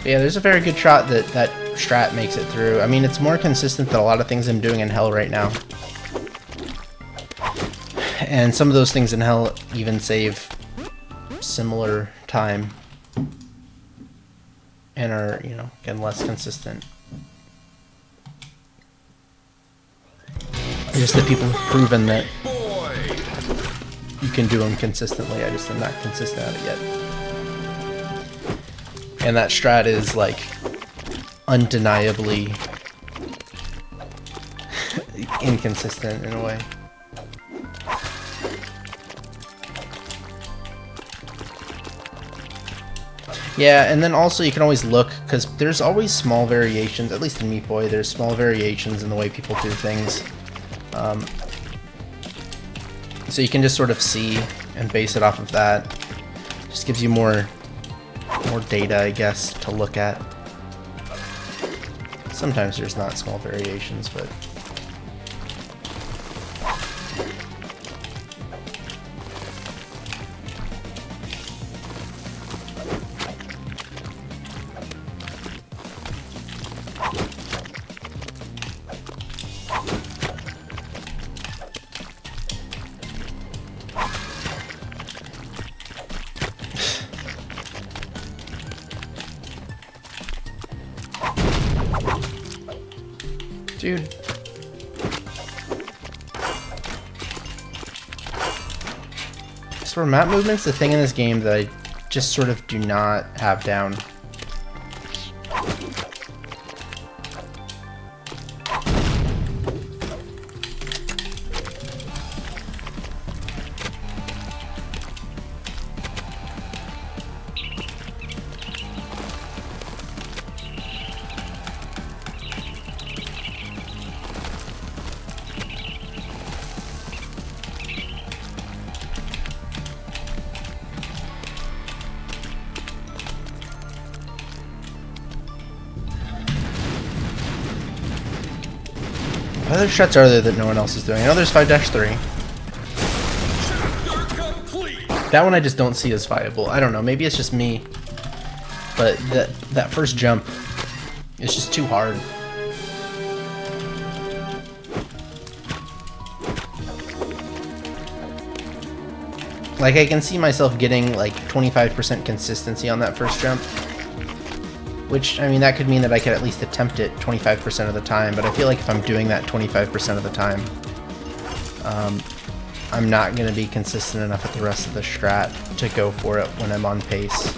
Yeah, there's a very good shot that that strat makes it through. I mean, it's more consistent than a lot of things I'm doing in Hell right now. And some of those things in Hell even save similar time and are, you know, again, less consistent. Just that people have proven that you can do them consistently. I just am not consistent at it yet. And that strat is like undeniably inconsistent in a way. Yeah, and then also you can always look, because there's always small variations, at least in Meat Boy, there's small variations in the way people do things. So you can just sort of see and base it off of that. Just gives you more data, I guess, to look at. Sometimes there's not small variations, but... Dude. So for map movement's the thing in this game that I just sort of do not have down. What other shots are there that no one else is doing? I know there's 5-3. That one I just don't see as viable. I don't know, maybe it's just me. But that first jump is just too hard. Like, I can see myself getting like 25% consistency on that first jump. Which, I mean, that could mean that I could at least attempt it 25% of the time, but I feel like if I'm doing that 25% of the time, I'm not going to be consistent enough with the rest of the strat to go for it when I'm on pace.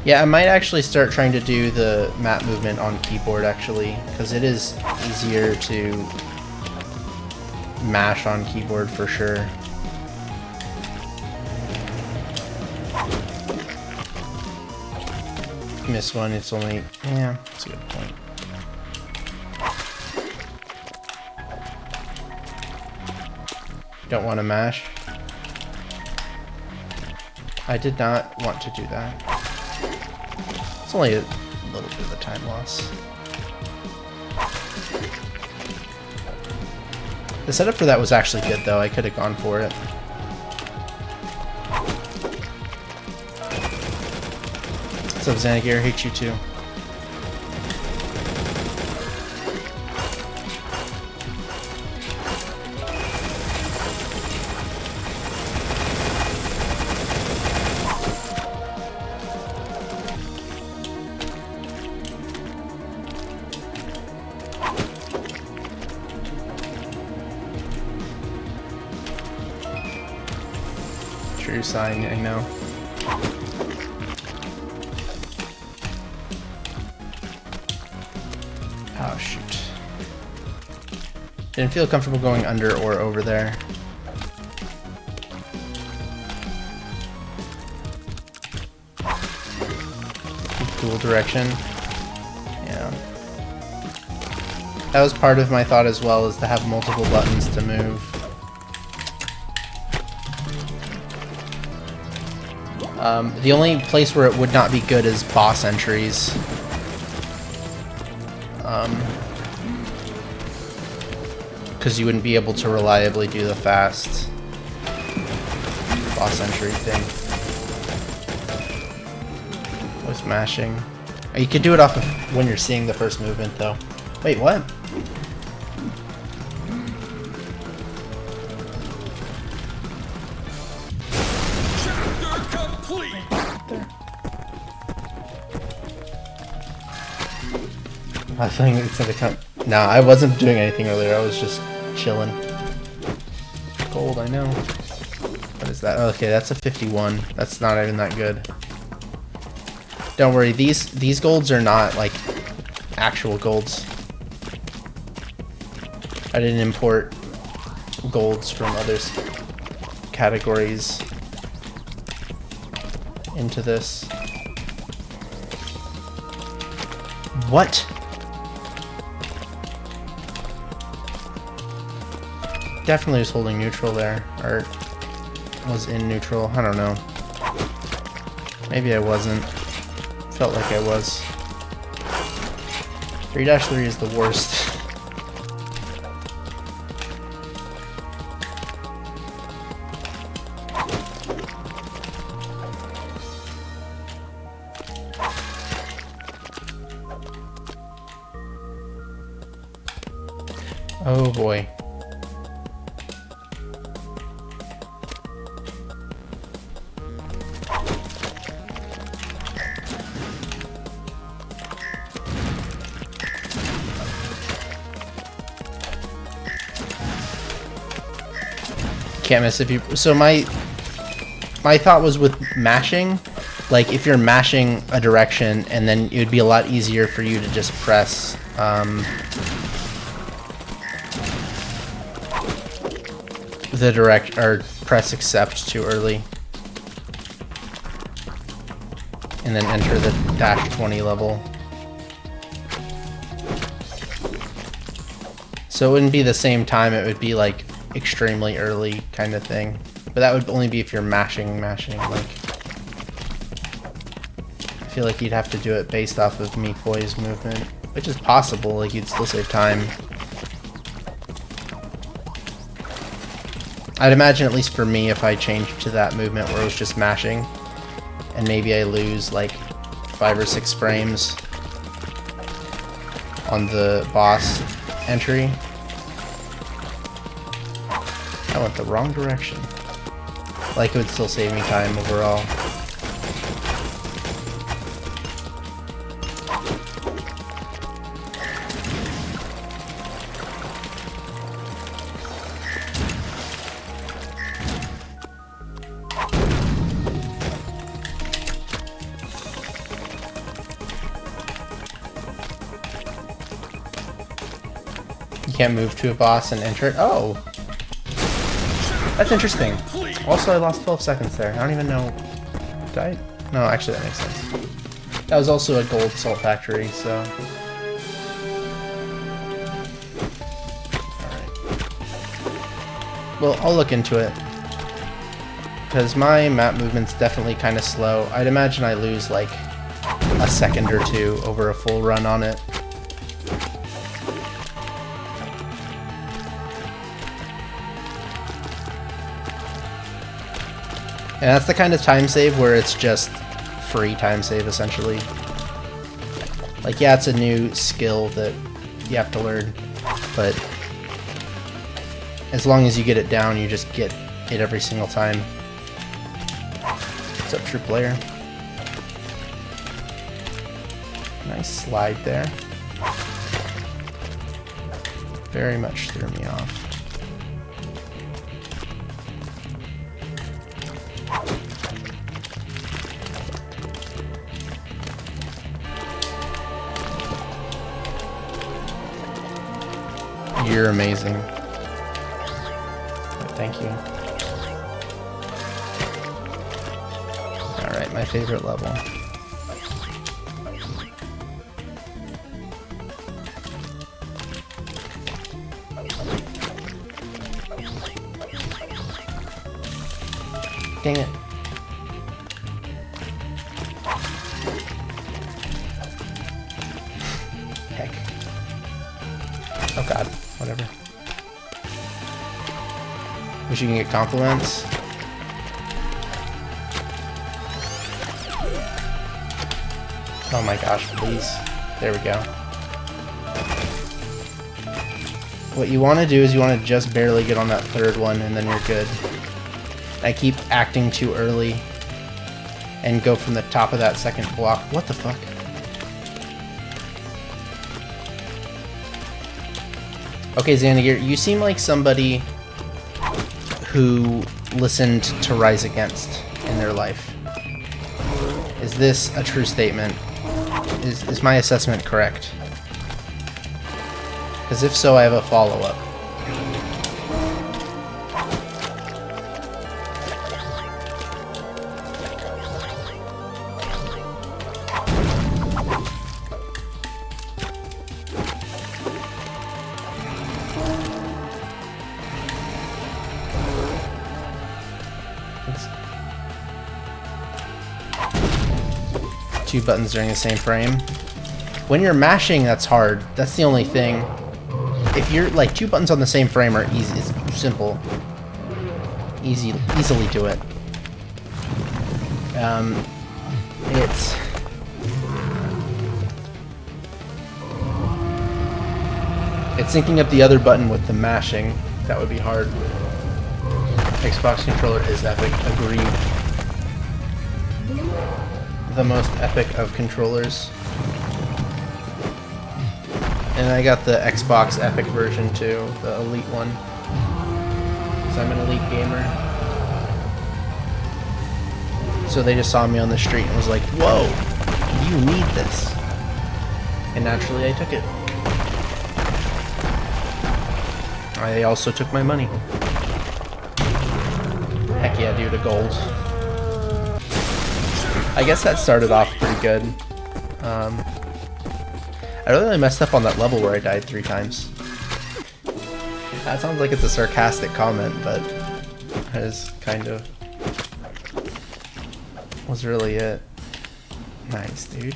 Yeah, I might actually start trying to do the map movement on keyboard, actually, because it is easier to mash on keyboard for sure. Miss one, it's only... yeah, that's a good point. Don't want to mash. I did not want to do that. It's only a little bit of a time loss. The setup for that was actually good, though. I could have gone for it. What's up, Xanagear? Hate you too. True sign, I know. Oh, shoot. Didn't feel comfortable going under or over there. Cool direction. Yeah. That was part of my thought as well, is to have multiple buttons to move. The only place where it would not be good is boss entries. because you wouldn't be able to reliably do the fast boss entry thing. Was mashing. You could do it off of when you're seeing the first movement, though. Wait, what? Chapter complete. I think it's gonna come. No, I wasn't doing anything earlier. I was just chilling. Gold, I know. What is that? Okay, that's a 51. That's not even that good. Don't worry, these golds are not like actual golds. I didn't import golds from other categories into this. What? Definitely was holding neutral there, or was in neutral. I don't know. Maybe I wasn't. Felt like I was. 3-3 is the worst. Oh boy. Can't miss if you. So my thought was with mashing, like if you're mashing a direction, and then it would be a lot easier for you to just press the direct or press accept too early, and then enter the -20 level. So it wouldn't be the same time. It would be like extremely early kind of thing, but that would only be if you're mashing like I feel like you'd have to do it based off of Mipoi's movement, which is possible. Like you'd still save time. I'd imagine, at least for me, if I changed to that movement where it was just mashing and maybe I lose like 5 or 6 frames on the boss entry. I went the wrong direction. Like, it would still save me time overall. You can't move to a boss and enter it? Oh! That's interesting. Also, I lost 12 seconds there. I don't even know. Did I? No, actually, that makes sense. That was also a gold salt factory, so. Alright. Well, I'll look into it. Because my map movement's definitely kind of slow. I'd imagine I lose like a second or two over a full run on it. And that's the kind of time save where it's just free time save, essentially. Like, yeah, it's a new skill that you have to learn, but as long as you get it down, you just get it every single time. What's up, true player? Nice slide there. Very much threw me off. You're amazing. Thank you. Alright, my favorite level. Dang it. Heck. Oh god, whatever. Wish you can get compliments. Oh my gosh, please. There we go. What you want to do is you want to just barely get on that third one, and then you're good. I keep acting too early and go from the top of that second block. What the fuck? Okay, Xanagir, you seem like somebody who listened to Rise Against in their life. Is this a true statement? Is my assessment correct? Because if so, I have a follow-up. Two buttons during the same frame. When you're mashing, that's hard. That's the only thing. If you're like 2 buttons on the same frame are easy, it's simple. Easily do it. It's syncing up the other button with the mashing. That would be hard. Xbox controller is epic. Agreed. The most epic of controllers. And I got the Xbox Epic version too, the Elite one. Because I'm an Elite gamer. So they just saw me on the street and was like, whoa, you need this. And naturally I took it. I also took my money. Heck yeah, dude, a gold. I guess that started off pretty good. I really messed up on that level where I died 3 times. That sounds like it's a sarcastic comment, but that is kind of was really it. Nice, dude.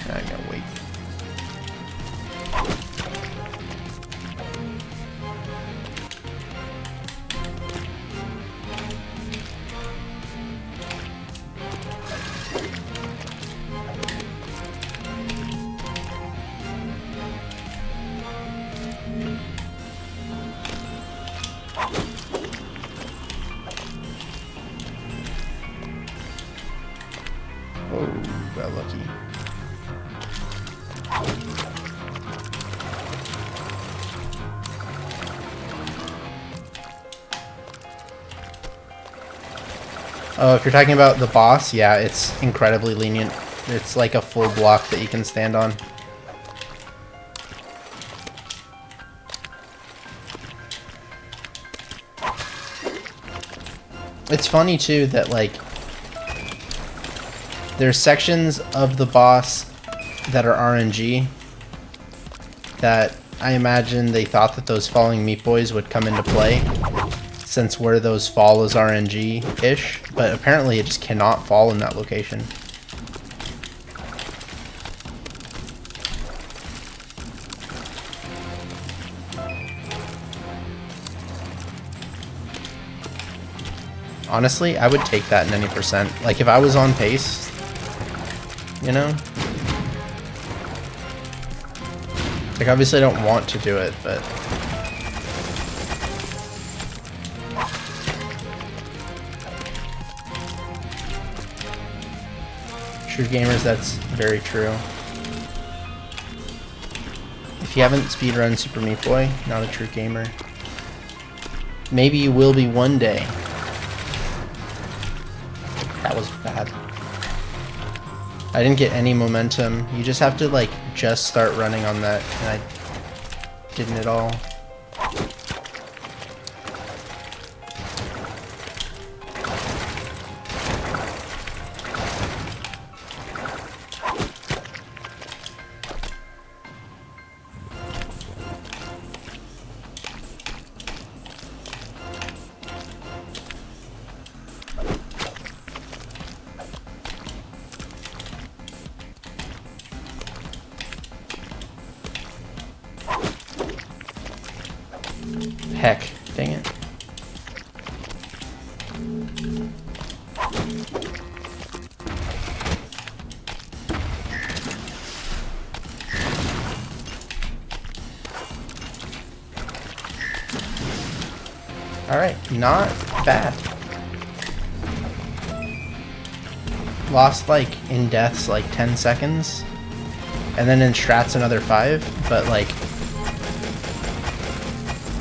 I'm gonna wait. Oh, got lucky. Oh, if you're talking about the boss, yeah, it's incredibly lenient. It's like a full block that you can stand on. It's funny too that like there's sections of the boss that are RNG that I imagine they thought that those falling meat boys would come into play, since where those fall is RNG-ish, but apparently it just cannot fall in that location. Honestly, I would take that in any percent. Like, if I was on pace, you know? Like, obviously I don't want to do it, but... True gamers, that's very true. If you haven't speedrun Super Meat Boy, not a true gamer. Maybe you will be one day. That was bad. I didn't get any momentum. You just have to like just start running on that, and I didn't at all. Heck, dang it. Alright, not bad. Lost, like, in deaths, like, 10 seconds. And then in strats another 5, but, like,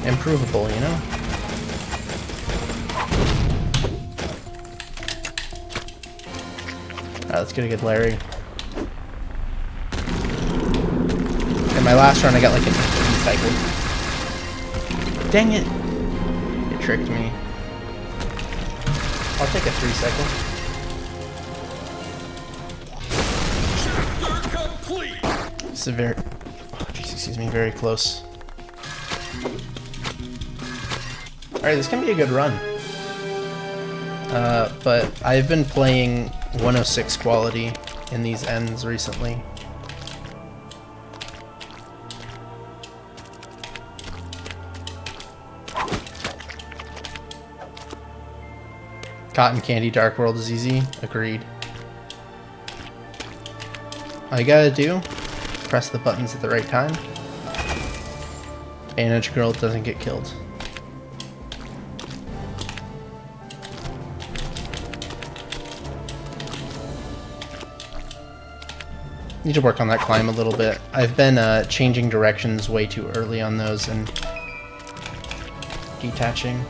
improvable, you know? Alright, let's get a good Larry. In my last run, I got, like, an 3 cycle. Dang it! It tricked me. I'll take a 3 cycle. It's a very, oh, geez, excuse me, very close. Alright, this can be a good run. But I've been playing 106 quality in these ends recently. Cotton Candy Dark World is easy. Agreed. All you gotta do, press the buttons at the right time. Bandage Girl doesn't get killed. Need to work on that climb a little bit. I've been changing directions way too early on those and detaching.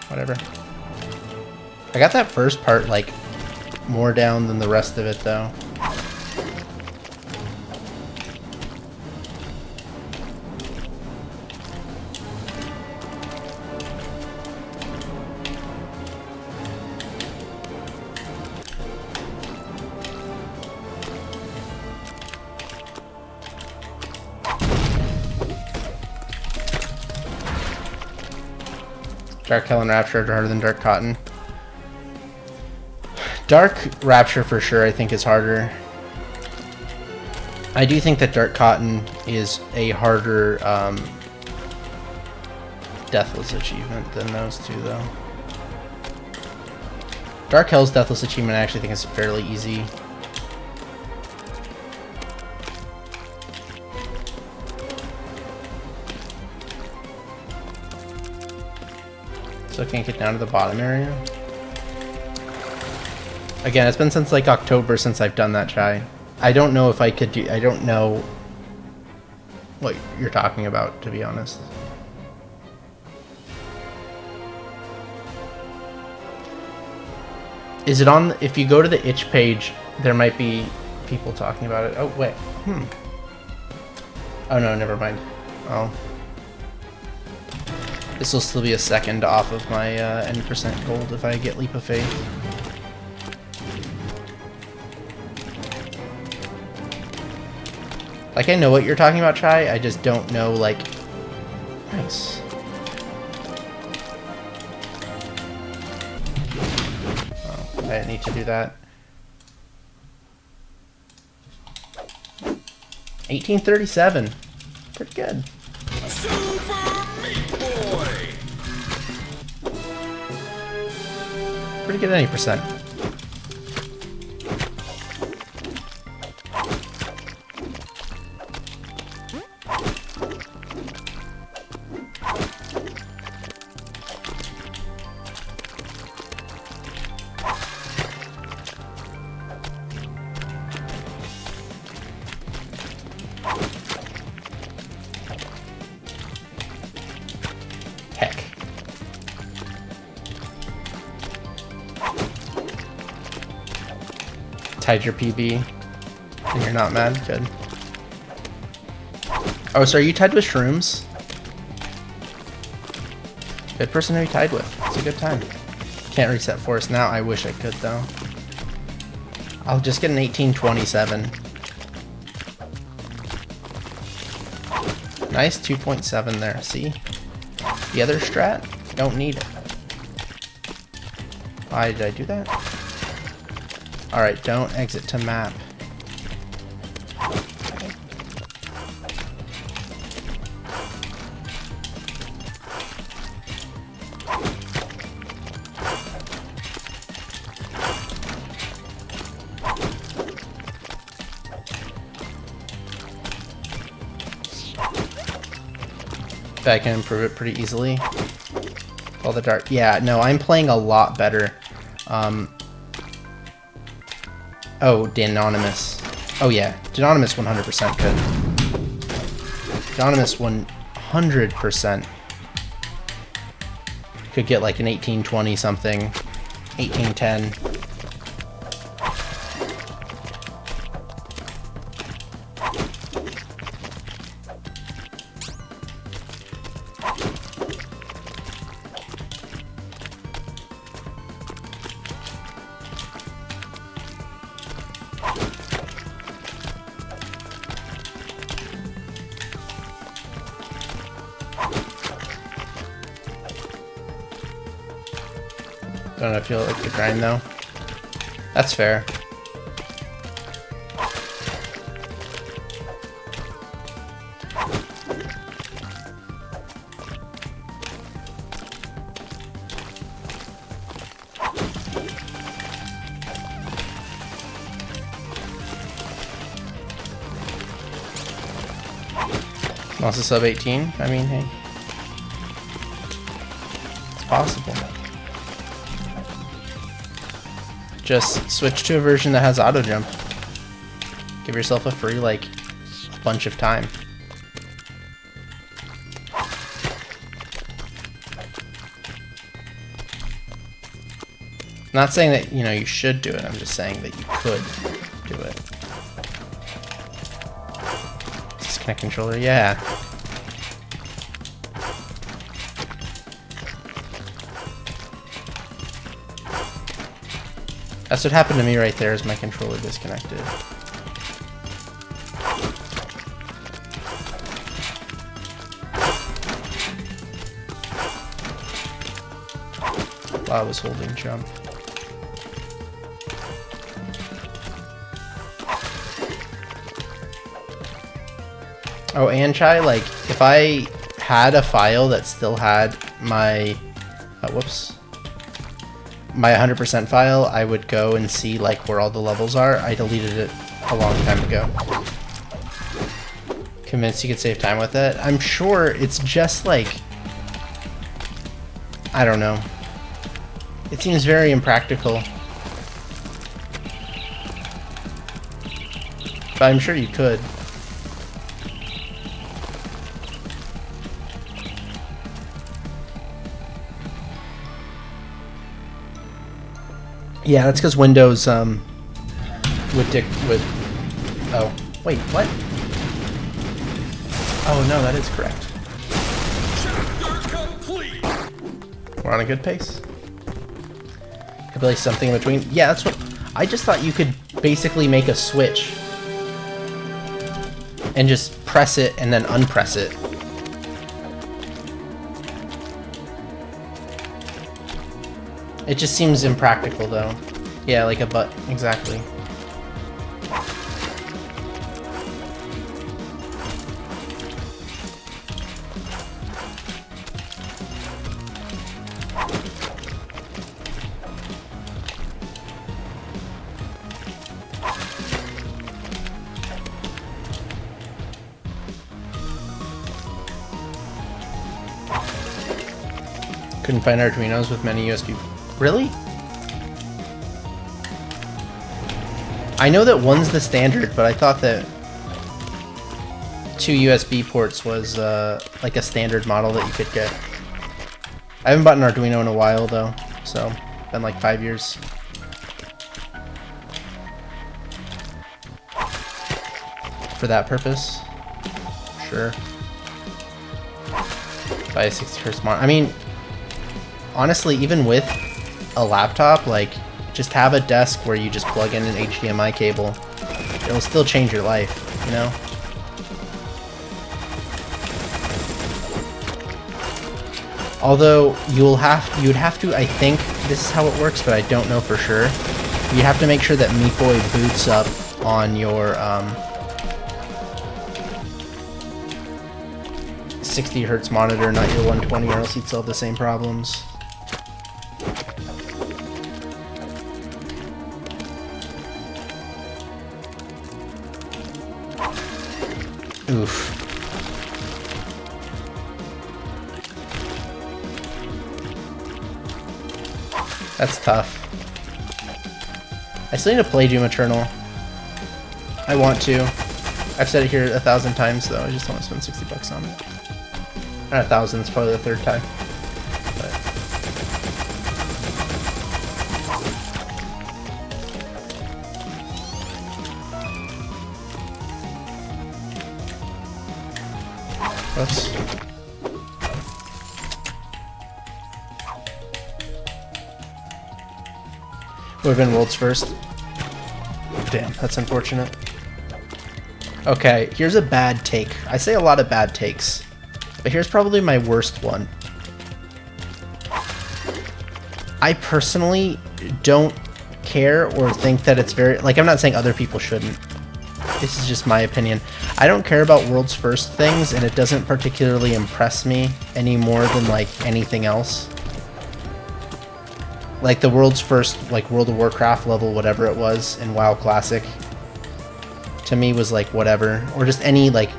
Whatever. I got that first part, like, more down than the rest of it, though. Dark Hell and Rapture are harder than Dark Cotton. Dark Rapture for sure I think is harder. I do think that Dark Cotton is a harder Deathless achievement than those two though. Dark Hell's Deathless achievement I actually think is fairly easy. So I can't get down to the bottom area. Again, it's been since like October since I've done that try. I don't know if I could do, I don't know what you're talking about, to be honest. Is it on, if you go to the itch page, there might be people talking about it. Oh, wait. Oh no, never mind. Oh. This will still be a second off of my N% gold if I get Leap of Faith. Like, I know what you're talking about, Chai, I just don't know, like... Nice. Oh, I didn't need to do that. 1837. Pretty good. Pretty good at any percent. Heck. Tied your PB and you're not mad? Good. Oh, so are you tied with shrooms? Good person to be tied with. It's a good time. Can't reset force now. I wish I could though. I'll just get an 1827. Nice 2.7 there, see? The other strat, don't need it. Why did I do that? Alright, don't exit to map. I can improve it pretty easily. All the dark. Yeah, no, I'm playing a lot better. Oh, Danonymous. Oh yeah, Danonymous 100% good. Danonymous 100% could get like an 1820 something, 1810. Don't I feel like the grind though? That's fair. Lost a sub 18? I mean, hey. It's possible. Just switch to a version that has auto jump. Give yourself a free, like, bunch of time. Not saying that, you know, you should do it, I'm just saying that you could do it. Disconnect controller, yeah. That's what happened to me right there, is my controller disconnected. While I was holding jump. Oh, Anchai, like, if I had a file that still had my, whoops, my 100% file, I would go and see, like, where all the levels are. I deleted it a long time ago. Convinced you could save time with it? I'm sure it's just, like, I don't know. It seems very impractical. But I'm sure you could. Yeah, that's because Windows oh wait, what? Oh no, that is correct. We're on a good pace. Could be like something in between. Yeah, that's what I just thought. You could basically make a switch and just press it and then unpress it. It just seems impractical, though. Yeah, like a butt. Exactly. Couldn't find Arduinos with many USB. Really? I know that one's the standard, but I thought that 2 USB ports was like a standard model that you could get. I haven't bought an Arduino in a while though, so been like 5 years. For that purpose, sure. Buy a 60Hz monitor. I mean, honestly, even with a laptop, like, just have a desk where you just plug in an HDMI cable. It'll still change your life, you know? Although you'd have to, I think this is how it works, but I don't know for sure. You have to make sure that Meat Boy boots up on your 60 hertz monitor, not your 120, or else you'd still have the same problems. Oof. That's tough. I still need to play Doom Eternal. I want to. I've said it here 1,000 times though, I just don't want to spend 60 bucks on it. Not 1,000, it's probably the third time. But. Oops. Would have been world's first. Damn, that's unfortunate. Okay, here's a bad take. I say a lot of bad takes, but here's probably my worst one. I personally don't care or think that it's very... Like, I'm not saying other people shouldn't. This is just my opinion. I don't care about world's first things, and it doesn't particularly impress me any more than, like, anything else. Like, the world's first, like, World of Warcraft level, whatever it was, in WoW Classic, to me was, like, whatever. Or just any, like,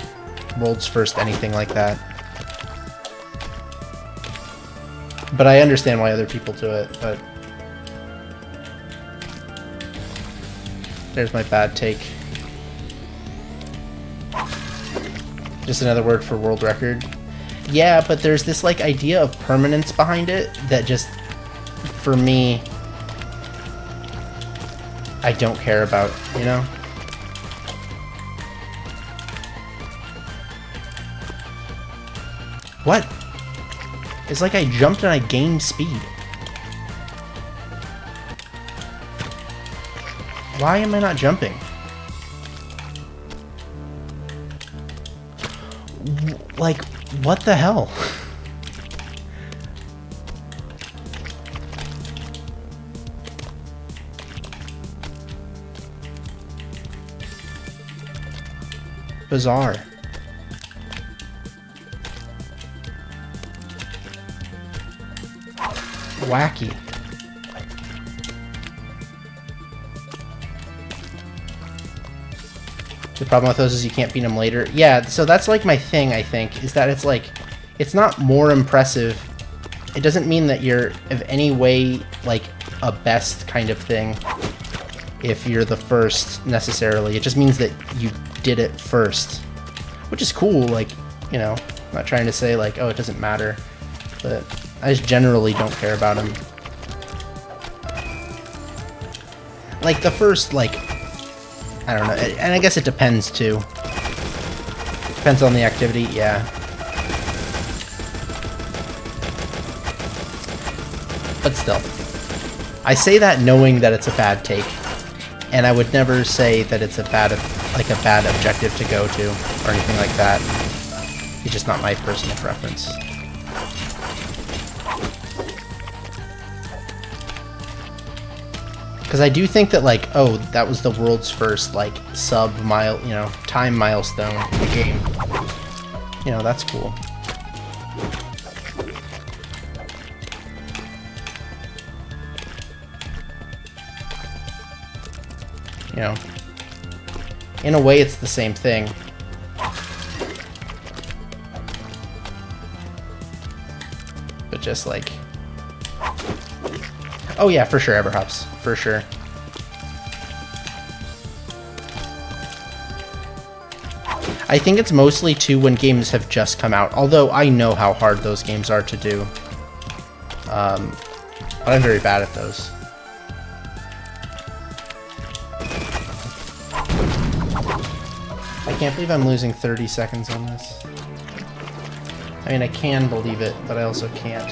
world's first anything like that. But I understand why other people do it, but... There's my bad take. Just another word for world record. Yeah, but there's this, like, idea of permanence behind it that just... For me, I don't care about, you know? What? It's like I jumped and I gained speed. Why am I not jumping? Like, what the hell? Bizarre. Wacky. The problem with those is you can't beat them later. Yeah, so that's like my thing, I think, is that it's like, it's not more impressive. It doesn't mean that you're of any way like a best kind of thing if you're the first necessarily. It just means that you did it first, which is cool. Like, you know, I'm not trying to say like, oh, it doesn't matter, but I just generally don't care about him. Like the first, like, I don't know, and I guess it depends too. Depends on the activity, yeah. But still, I say that knowing that it's a bad take, and I would never say that it's a bad, like a bad objective to go to or anything like that. It's just not my personal preference. Because I do think that, like, oh, that was the world's first, like, sub-mile, you know, time milestone in the game. You know, that's cool. You know, in a way it's the same thing. But just like... Oh yeah, for sure, Everhops. For sure. I think it's mostly too when games have just come out, although I know how hard those games are to do. But I'm very bad at those. I can't believe I'm losing 30 seconds on this. I mean, I can believe it, but I also can't.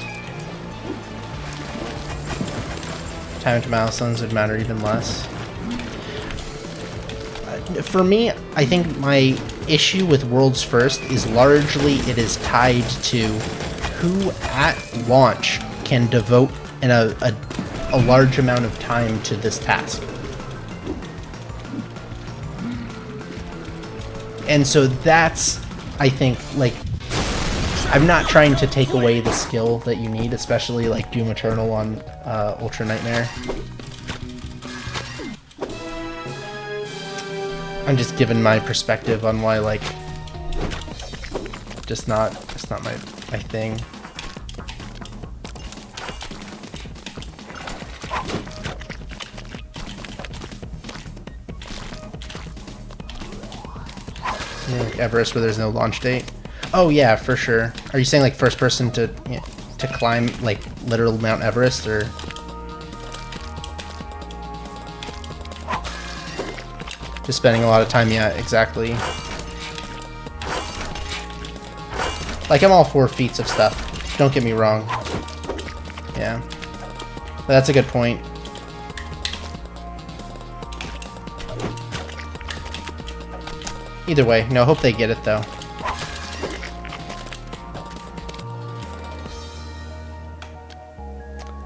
Time to milestones would matter even less. For me, I think my issue with World's First is largely it is tied to who at launch can devote a large amount of time to this task. And so that's, I think, like, I'm not trying to take away the skill that you need, especially like Doom Eternal on Ultra Nightmare. I'm just giving my perspective on why, like, it's not my thing. Yeah, like Everest where there's no launch date. Oh yeah, for sure. Are you saying like first person to climb like literal Mount Everest, or? Just spending a lot of time, yeah, exactly. Like, I'm all for feats of stuff. Don't get me wrong. Yeah. But that's a good point. Either way, no, hope they get it, though.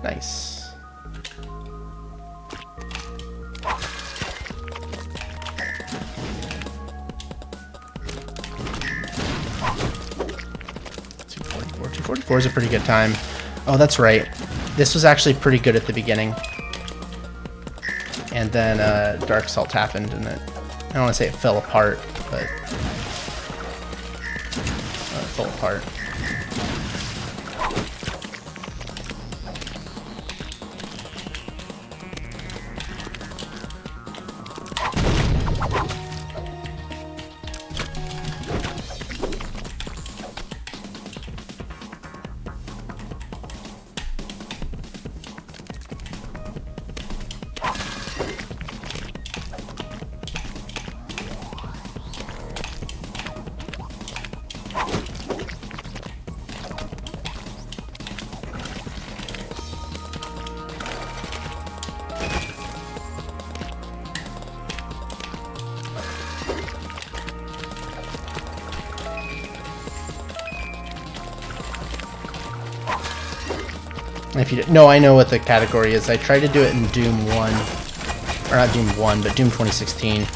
Nice. Is a pretty good time. Oh, that's right. This was actually pretty good at the beginning. And then Dark Salt happened, and it, I don't want to say it fell apart, but it fell apart. If you no, I know what the category is. I tried to do it in Doom 1, or not Doom 1, but Doom 2016.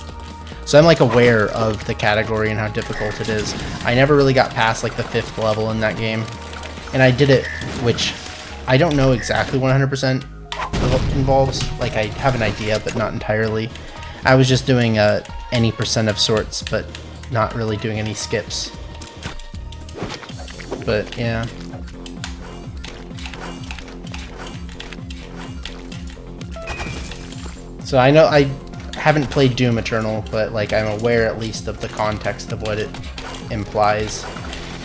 So I'm like aware of the category and how difficult it is. I never really got past like the 5th level in that game, and I did it, which I don't know exactly 100% involves. Like, I have an idea, but not entirely. I was just doing any percent of sorts, but not really doing any skips. But yeah. So I know I haven't played Doom Eternal, but like I'm aware at least of the context of what it implies,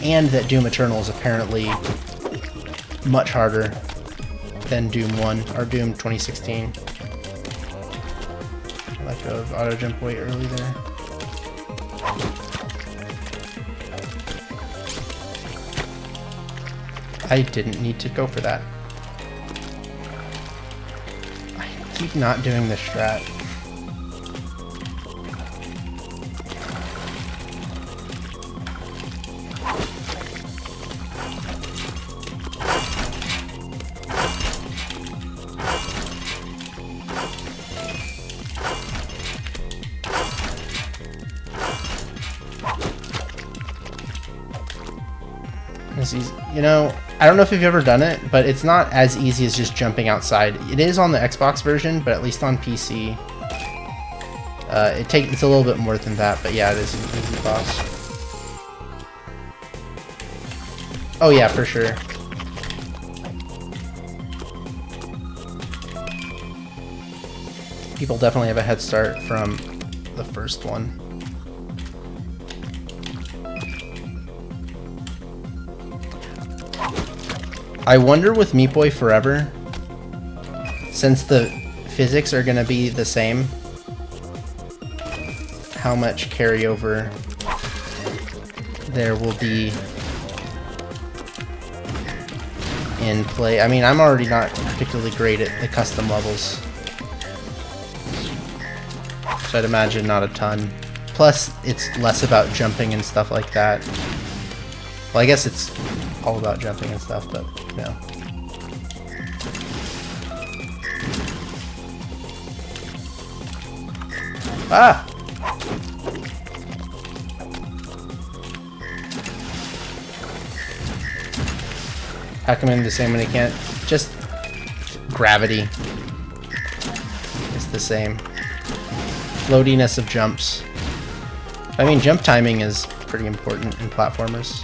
and that Doom Eternal is apparently much harder than Doom 1 or Doom 2016. I let go of auto jump way early there. I didn't need to go for that. Keep not doing the strat. This is, you know, I don't know if you've ever done it, but it's not as easy as just jumping outside. It is on the Xbox version, but at least on PC, it's a little bit more than that. But yeah, it is an easy boss. Oh yeah, for sure. People definitely have a head start from the first one. I wonder with Meat Boy Forever, since the physics are going to be the same, how much carryover there will be in play. I mean, I'm already not particularly great at the custom levels, so I'd imagine not a ton. Plus, it's less about jumping and stuff like that. Well, I guess it's all about jumping and stuff, but no. Ah! How come I'm the same when I can't? Just gravity. It's the same. Floatiness of jumps. I mean, jump timing is pretty important in platformers.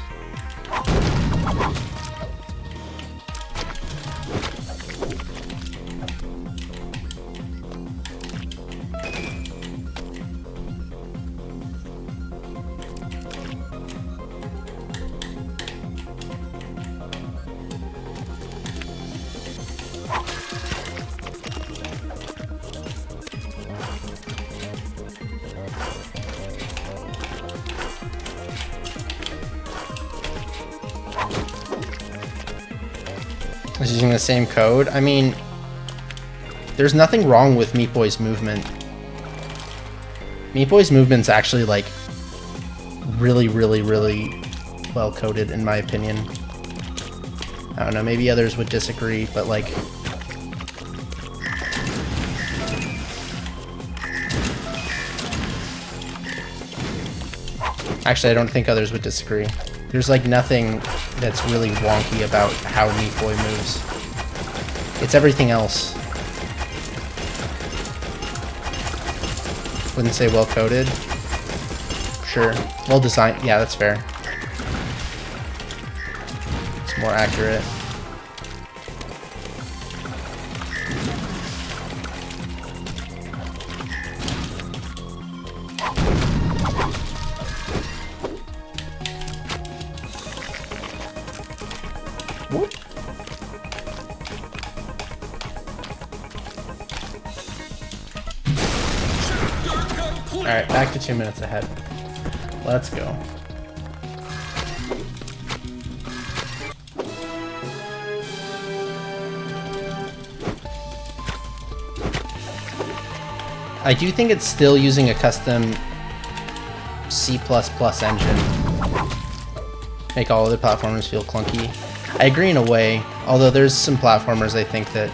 Is using the same code. I mean, there's nothing wrong with Meat Boy's movement. Meat Boy's movement's actually like really well coded in my opinion. I don't know, maybe others would disagree, but like actually I don't think others would disagree. There's like nothing that's really wonky about how Meat Boy moves. It's everything else. Wouldn't say well coded. Sure. Well designed. Yeah, that's fair. It's more accurate. Alright, back to 2 minutes ahead. Let's go. I do think it's still using a custom C++ engine. Make all other platformers feel clunky. I agree in a way, although there's some platformers I think that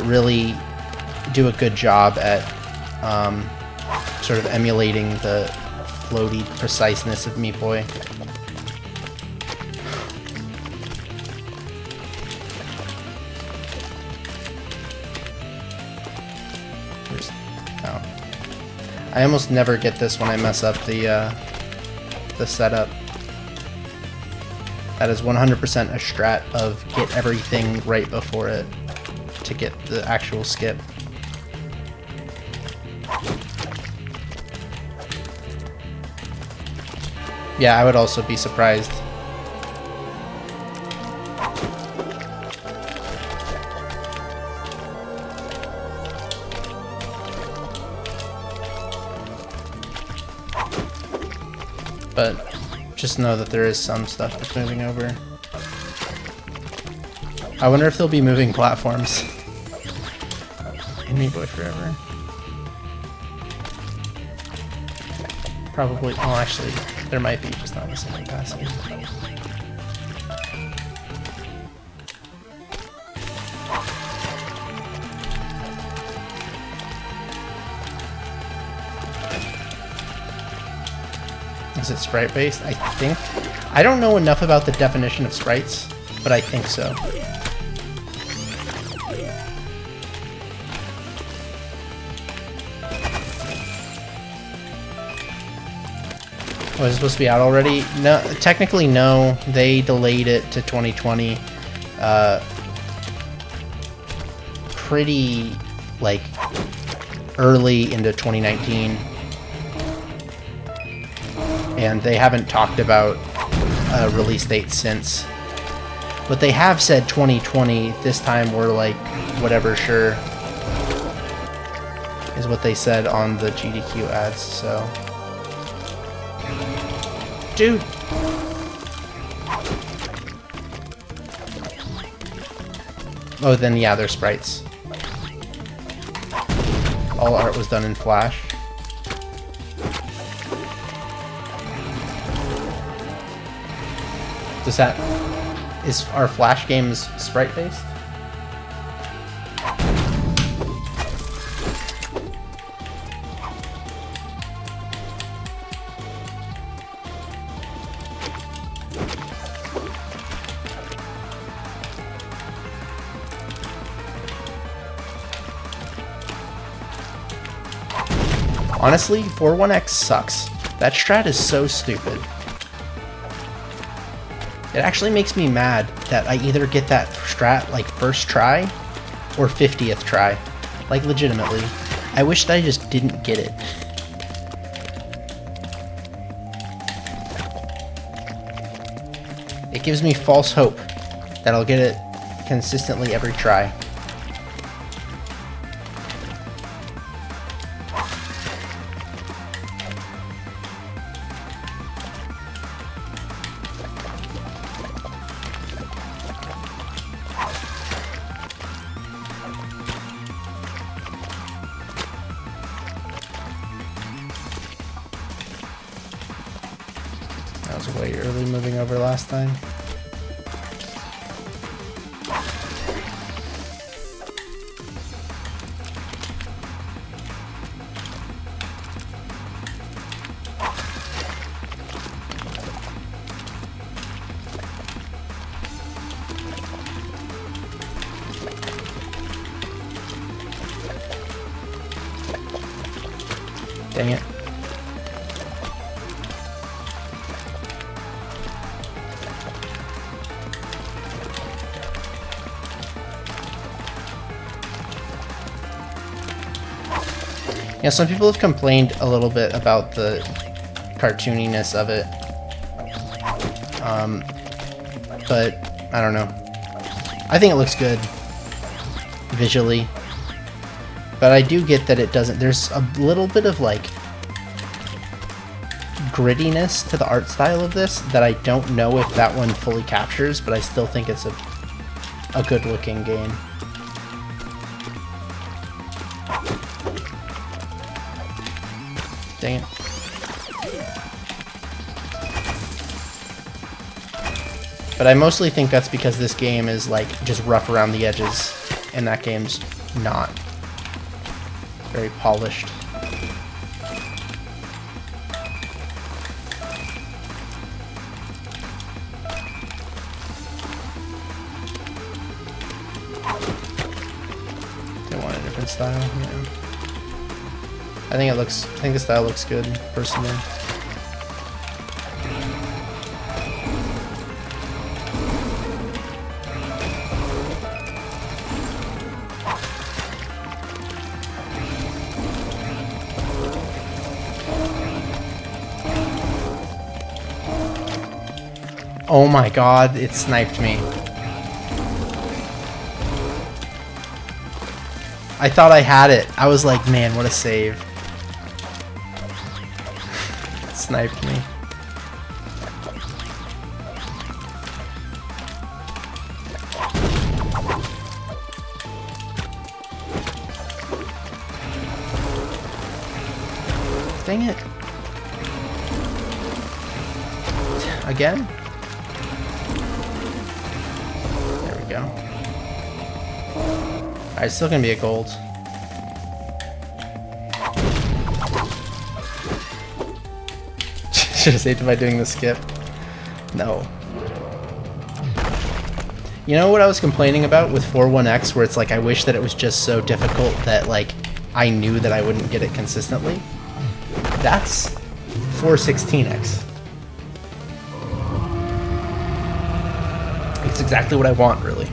really do a good job at sort of emulating the floaty preciseness of Meat Boy. Oh. I almost never get this when I mess up the setup. That is 100% a strat of get everything right before it to get the actual skip. Yeah, I would also be surprised. But just know that there is some stuff that's moving over. I wonder if they'll be moving platforms in Meat Boy Forever. Probably. Oh, actually, there might be, just not in the same capacity. Is it sprite based? I think. I don't know enough about the definition of sprites, but I think so. Oh, is it supposed to be out already? No, technically no. They delayed it to 2020. Pretty, like, early into 2019. And they haven't talked about a release date since. But they have said 2020. This time we're like, whatever, sure. Is what they said on the GDQ ads, so... Dude! Oh, then yeah, they're sprites. All art was done in Flash. Does that... Is our Flash games sprite-based? Honestly, 41X sucks. That strat is so stupid. It actually makes me mad that I either get that strat like first try or 50th try. Like legitimately. I wish that I just didn't get it. It gives me false hope that I'll get it consistently every try. That was way early moving over last time. Dang it. Yeah, some people have complained a little bit about the cartooniness of it. But I don't know. I think it looks good visually. But I do get that it doesn't. There's a little bit of like grittiness to the art style of this that I don't know if that one fully captures, but I still think it's a good looking game. Dang it. But I mostly think that's because this game is like just rough around the edges, and that game's not very polished. They want a different style, yeah. I think the style looks good, personally. Oh my god, it sniped me. I thought I had it. I was like, man, what a save. It sniped me. Dang it. Again? There we go. Alright, still gonna be a gold. Should have saved it by doing the skip. No. You know what I was complaining about with 41X, where it's like I wish that it was just so difficult that like I knew that I wouldn't get it consistently? That's 416X. It's exactly what I want, really.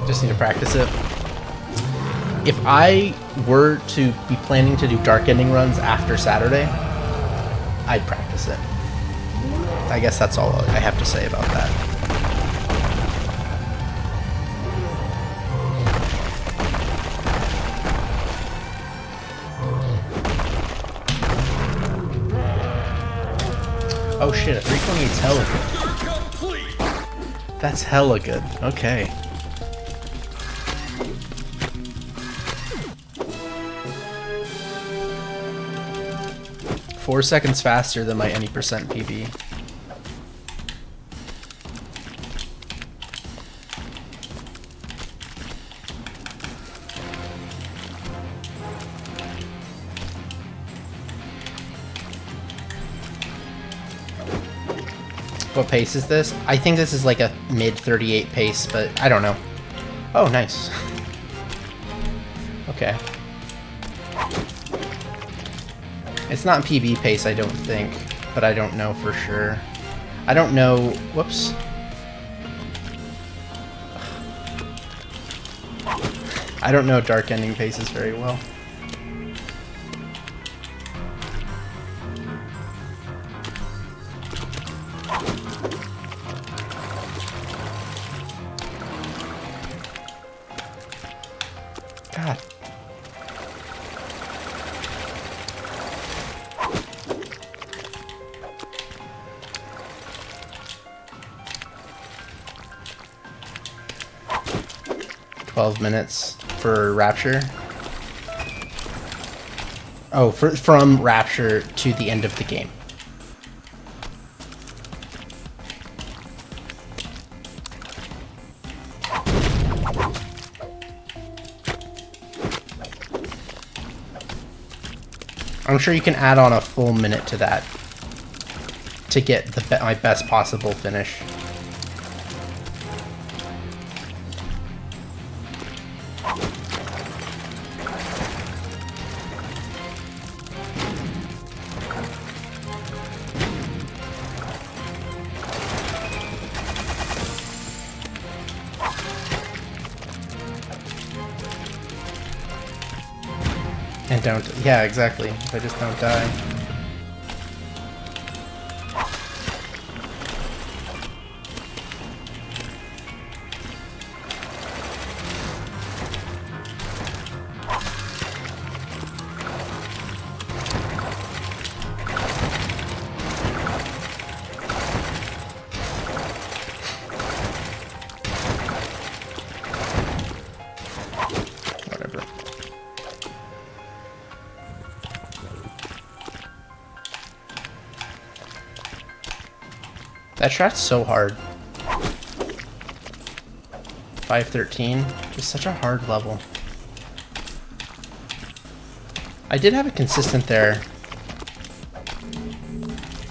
Just need to practice it. If I were to be planning to do dark ending runs after Saturday, I'd practice it. I guess that's all I have to say about that. Oh shit, a 328's hella good. That's hella good. Okay. 4 seconds faster than my any percent PB. What pace is this? I think this is like a mid 38 pace, but I don't know. Oh, nice. Okay. It's not PB pace, I don't think, but I don't know for sure. I don't know. Whoops. I don't know dark ending paces very well. God. $12 for Rapture. Oh, from Rapture to the end of the game. I'm sure you can add on a full minute to that to get my best possible finish. And don't, yeah, exactly. If I just don't die. Whatever. That strat's so hard. 513, just such a hard level. I did have it consistent there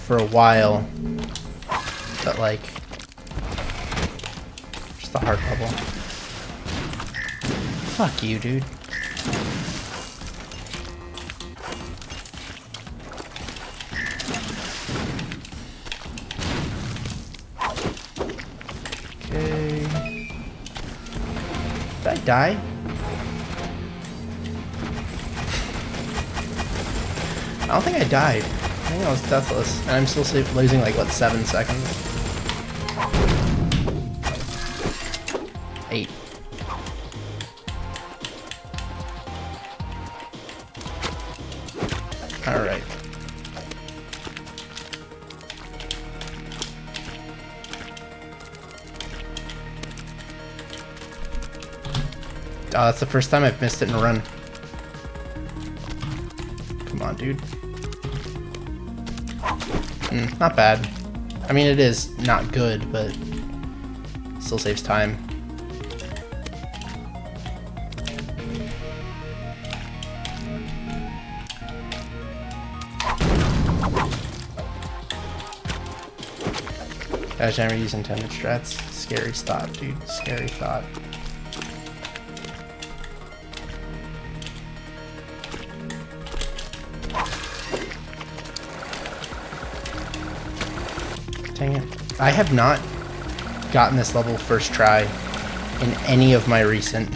for a while, but like, just a hard level. Fuck you, dude. Did I die? I don't think I died. I think I was deathless. And I'm still losing like, what, 7 seconds? 8. Alright. Oh, that's the first time I've missed it in a run. Come on, dude. Not bad. I mean, it is not good, but still saves time. Gosh, never use intended strats. Scary thought, dude. Scary thought. Dang it. I have not gotten this level first try in any of my recent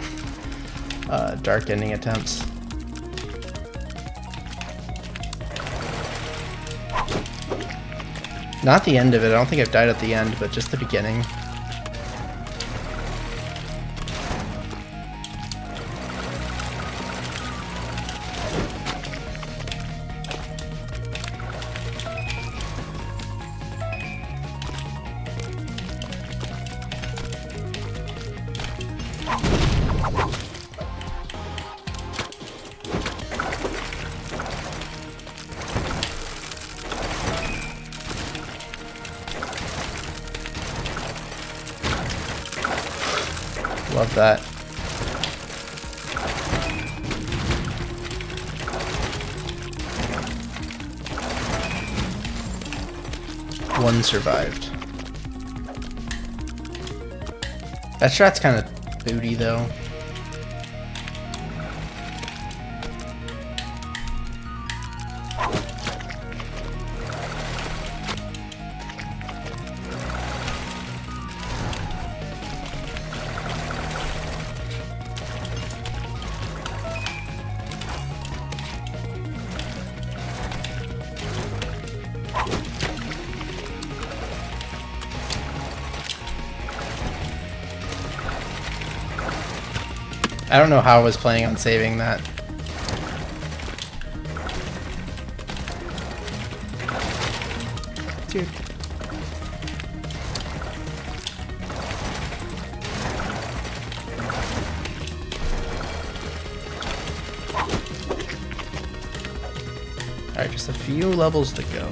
dark ending attempts. Not the end of it. I don't think I've died at the end, but just the beginning. love that. One survived. That strat's kind of booty though. I don't know how I was planning on saving that. Dude. Alright, just a few levels to go.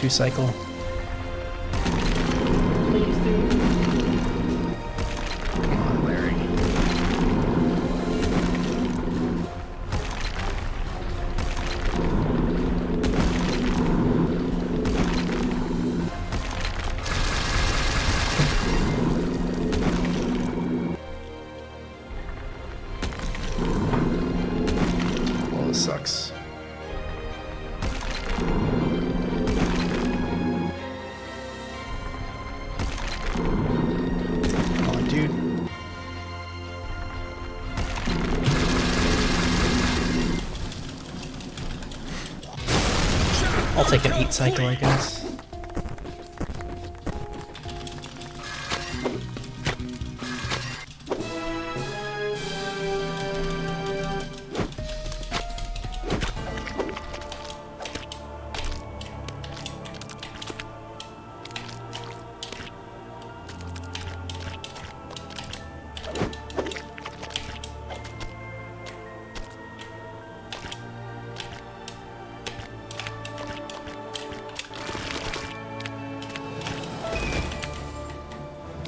Cycle. Come on, Larry. Well, this sucks. I'll take an 8 cycle, I guess.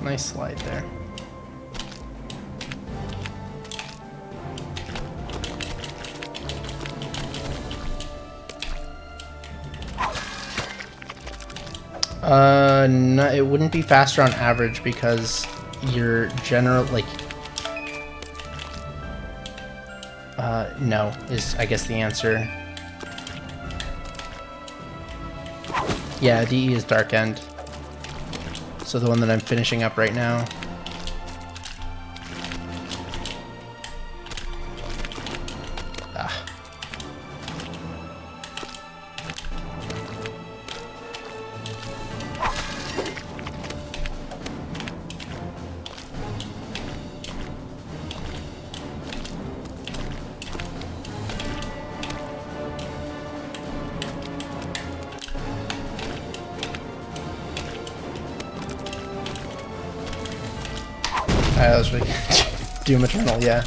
Nice slide there. No, it wouldn't be faster on average because your general, like, no, is I guess the answer. Yeah, DE is Dark End. So the one that I'm finishing up right now. That was really Doom Eternal, yeah.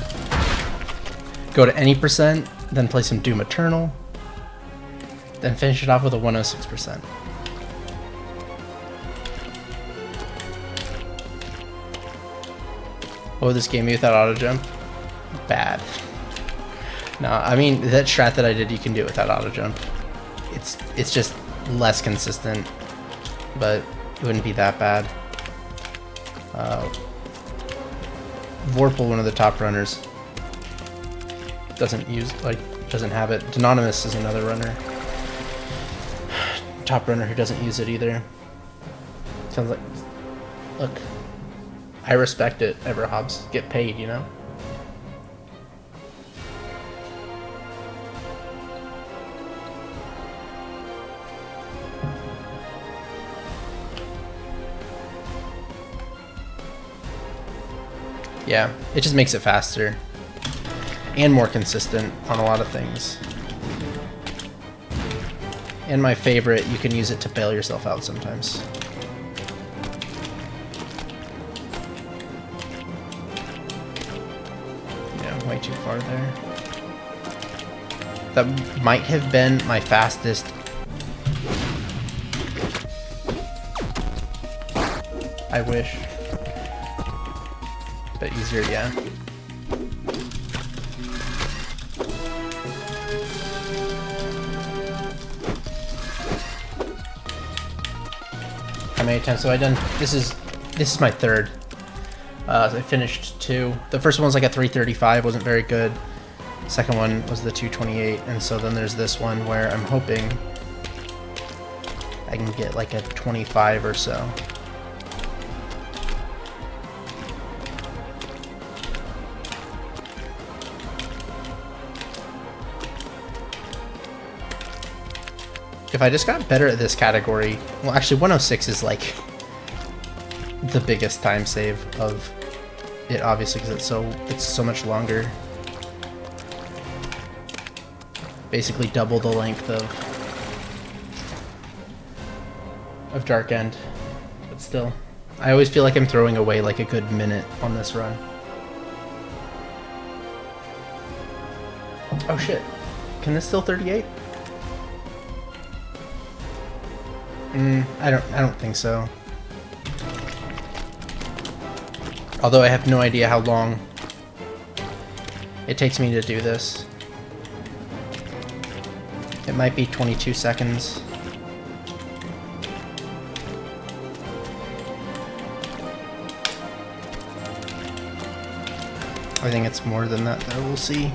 Go to any percent, then play some Doom Eternal, then finish it off with a 106%. Oh, this game without auto jump? Bad. No, I mean, that strat that I did, you can do it without auto jump. It's just less consistent, but it wouldn't be that bad. Vorpal, one of the top runners, doesn't have it. Anonymous is another runner. Top runner who doesn't use it either. Sounds like, look, I respect it, Everhobbs. Get paid, you know? Yeah, it just makes it faster and more consistent on a lot of things. And my favorite, you can use it to bail yourself out sometimes. Yeah, way too far there. That might have been my fastest. I wish. But easier, yeah. How many times have I done? This is my third. I finished 2. The first one was like a 335, wasn't very good. Second one was the 228, and so then there's this one where I'm hoping I can get like a 25 or so. If I just got better at this category, well, actually 106 is like the biggest time save of it, obviously, because it's so much longer. Basically double the length of Dark End, but still, I always feel like I'm throwing away like a good minute on this run. Oh shit! Can this still 38? I don't think so. Although I have no idea how long it takes me to do this. It might be 22 seconds. I think it's more than that though, we'll see.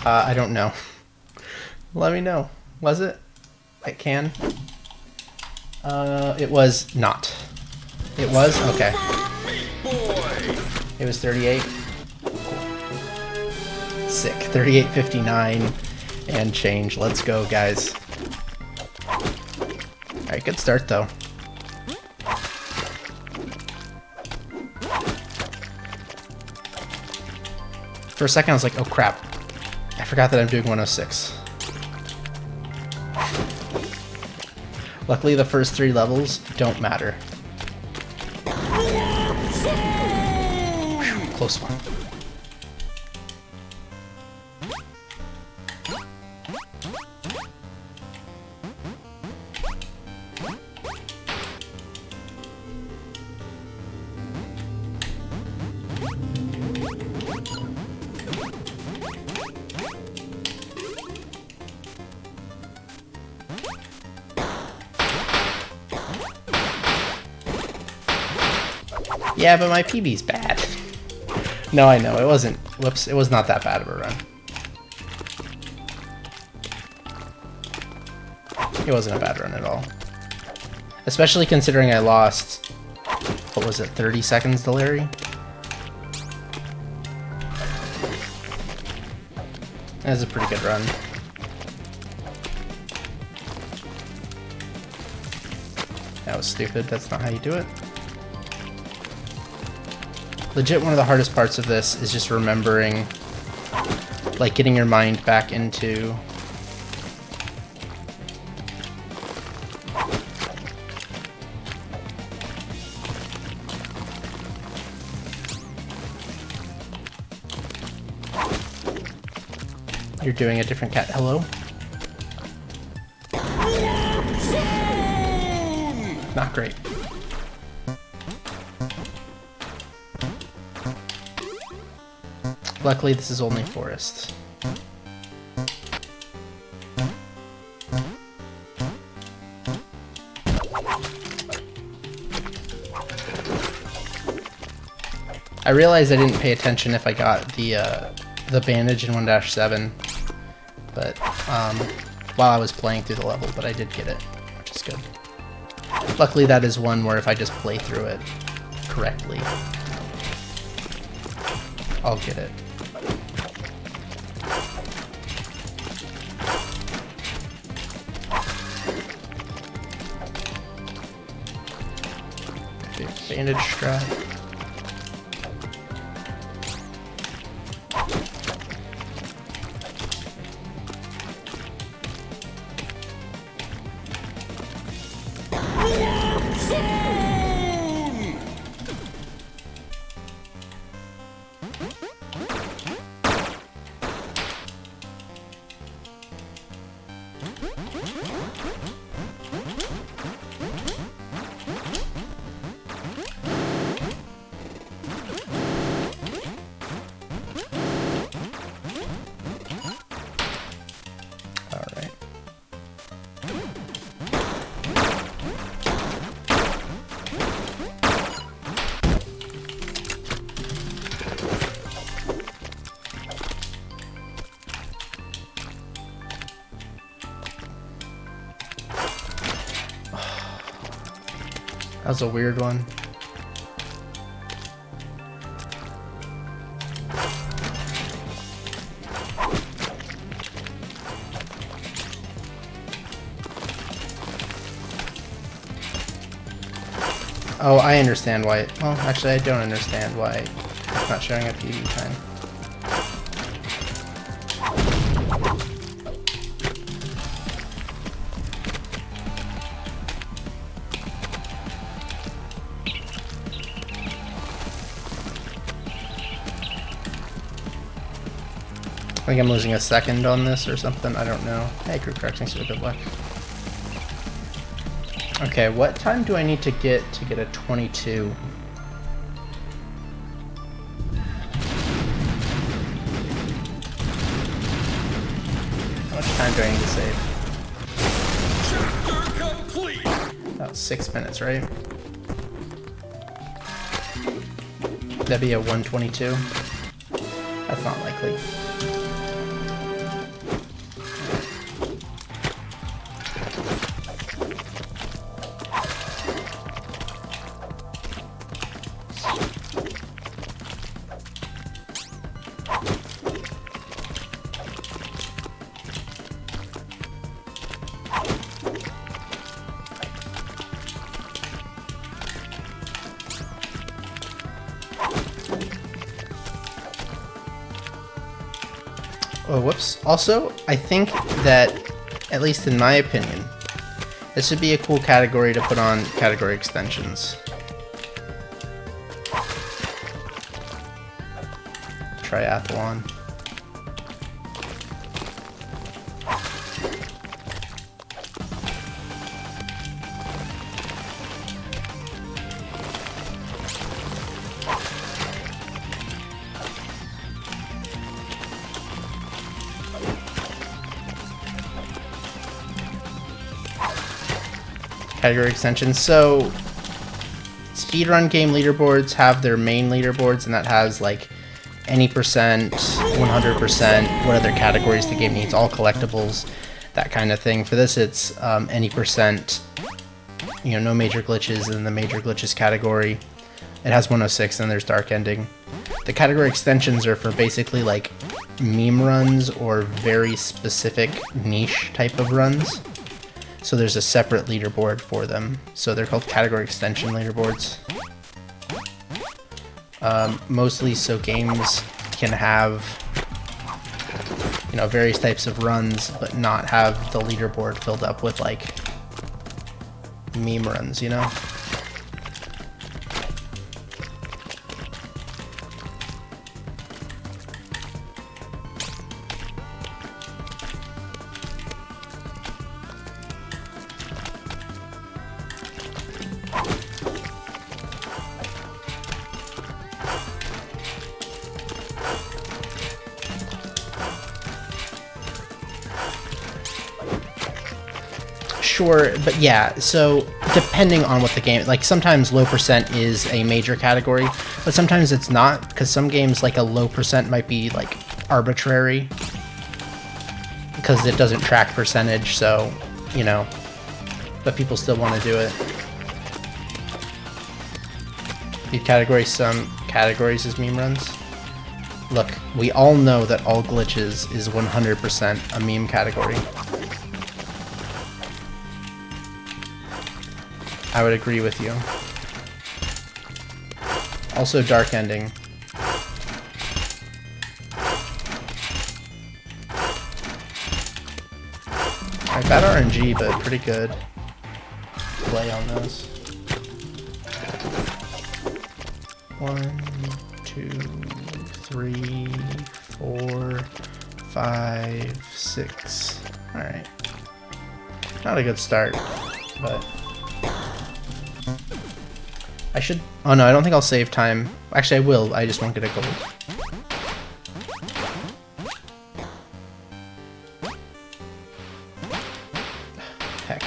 I don't know. Let me know. Was it? I can. It was not. It was? Okay. It was 38. Sick. 38.59 and change. Let's go, guys. Alright, good start though. For a second I was like, oh crap. I forgot that I'm doing 106. Luckily, the first 3 levels don't matter. Whew, close one. Yeah, but my PB's bad. No, I know, it wasn't. Whoops, it was not that bad of a run. It wasn't a bad run at all. Especially considering I lost, what was it, 30 seconds to Larry? That was a pretty good run. That was stupid, that's not how you do it. Legit, one of the hardest parts of this is just remembering, like, getting your mind back into you're doing a different cat. Hello? Not great. Luckily, this is only forest. I realized I didn't pay attention if I got the bandage in 1-7, but while I was playing through the level, but I did get it, which is good. Luckily, that is one where if I just play through it correctly, I'll get it. Bandage strap. That was a weird one. Oh, I understand why. Well, actually, I don't understand why it's not showing up PB time. I think I'm losing a second on this or something. I don't know. Hey, crew correcting, so good luck. Okay, what time do I need to get a 22? How much time do I need to save? Chapter complete. About 6 minutes, right? That'd be a 122. That's not likely. Oh, whoops. Also, I think that, at least in my opinion, this would be a cool category to put on category extensions. Triathlon. Category extensions. So speedrun game leaderboards have their main leaderboards, and that has like any percent, 100%, what other categories the game needs, all collectibles, that kind of thing. For this, it's any percent, you know, no major glitches in the major glitches category. It has 106, and there's dark ending. The category extensions are for basically like meme runs or very specific niche type of runs. So there's a separate leaderboard for them. So they're called category extension leaderboards. Mostly so games can have, you know, various types of runs, but not have the leaderboard filled up with like meme runs, you know? Sure, but yeah, so depending on what the game, like sometimes low percent is a major category, but sometimes it's not, because some games like a low percent might be like arbitrary, because it doesn't track percentage, so, you know, but people still want to do it. You'd categorize some categories as meme runs? Look, we all know that all glitches is 100% a meme category. I would agree with you. Also, dark ending. Alright, bad RNG, but pretty good play on those. 1, 2, 3, 4, 5, 6. Alright. Not a good start, but... I should... Oh no, I don't think I'll save time. Actually, I will. I just won't get a gold. Heck.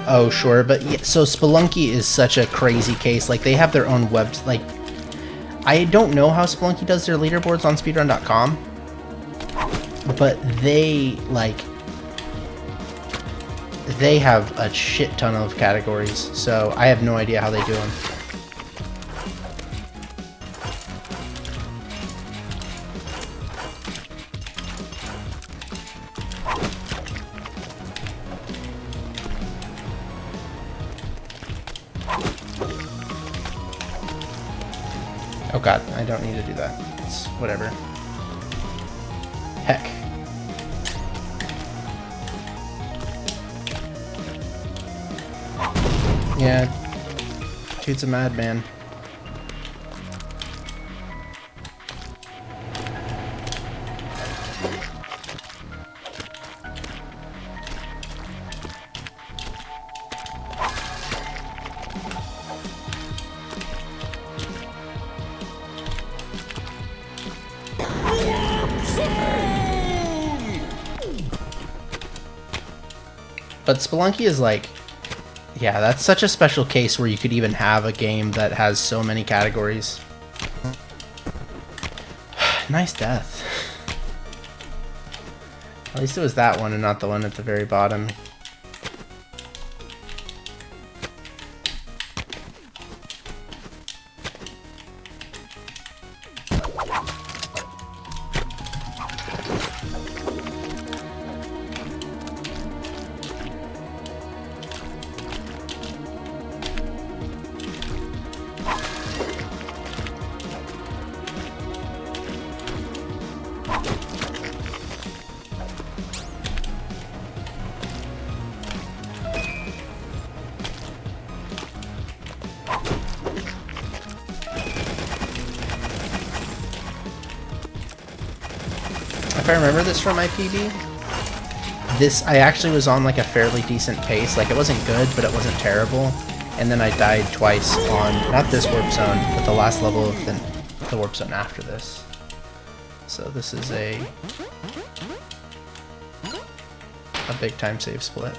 Oh, sure, but yeah, so Spelunky is such a crazy case. Like, they have their own web... Like, I don't know how Spelunky does their leaderboards on speedrun.com. But they, like, they have a shit ton of categories, so I have no idea how they do them. Oh god, I don't need to do that. It's whatever. Heck. Yeah, dude's a madman. But Spelunky is like, yeah, that's such a special case where you could even have a game that has so many categories. Nice death. At least it was that one and not the one at the very bottom. If I remember this from my PB, I actually was on like a fairly decent pace. Like, it wasn't good, but it wasn't terrible. And then I died twice on, not this warp zone, but the last level of the warp zone after this. So this is a big time save split.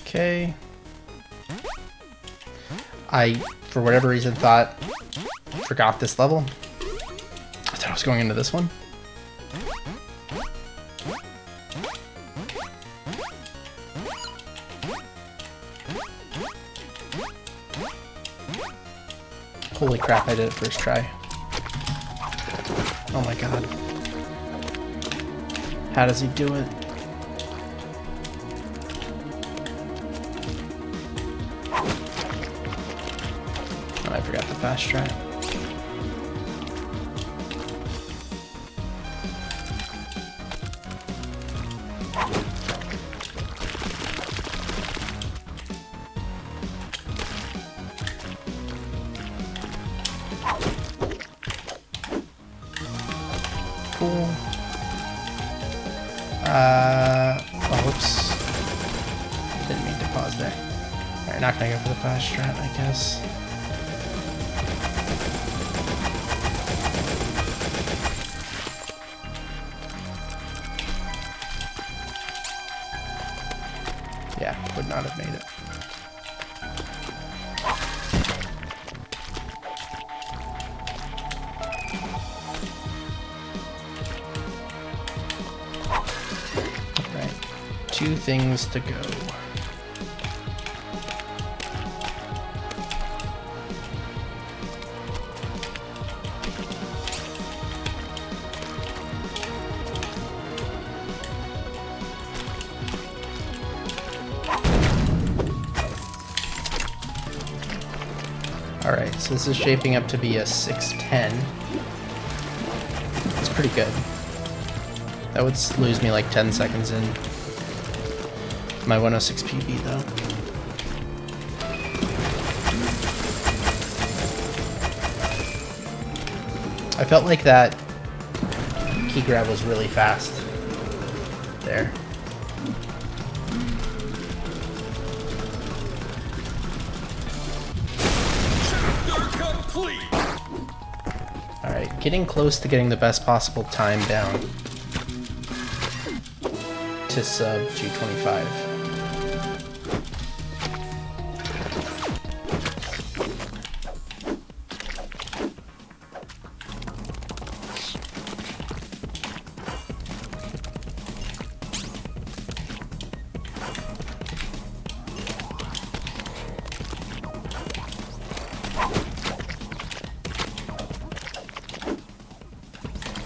Okay. I, for whatever reason, forgot this level. I thought I was going into this one. Holy crap, I did it first try. Oh my god. How does he do it? Oh, I forgot the fast try. Cool. Oh, whoops. Didn't mean to pause there. Alright, not gonna go for the fast strat, I guess. Yeah, would not have made it. Two things to go. Alright, so this is shaping up to be a 6:10. It's pretty good. That would lose me like 10 seconds in my 106 PB though. I felt like that key grab was really fast there. Alright, getting close to getting the best possible time down to sub 225.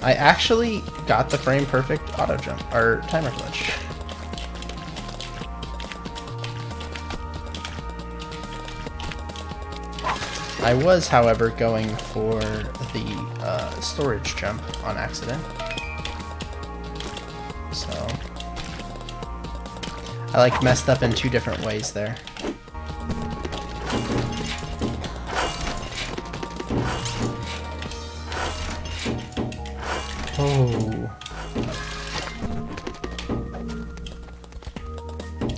I actually got the frame perfect auto jump, or timer glitch. I was, however, going for the storage jump on accident. So I like messed up in two different ways there. Oh.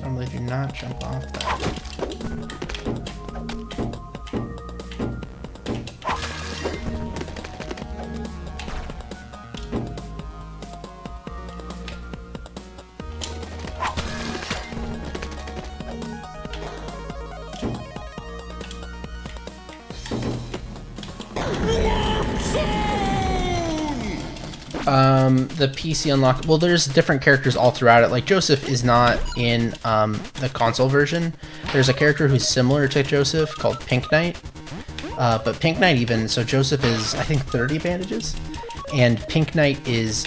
Normally do not jump off that. The PC unlock. Well, there's different characters all throughout it. Like Joseph is not in the console version. There's a character who's similar to Joseph called Pink Knight. But Pink Knight even, so Joseph is, I think, 30 bandages. And Pink Knight is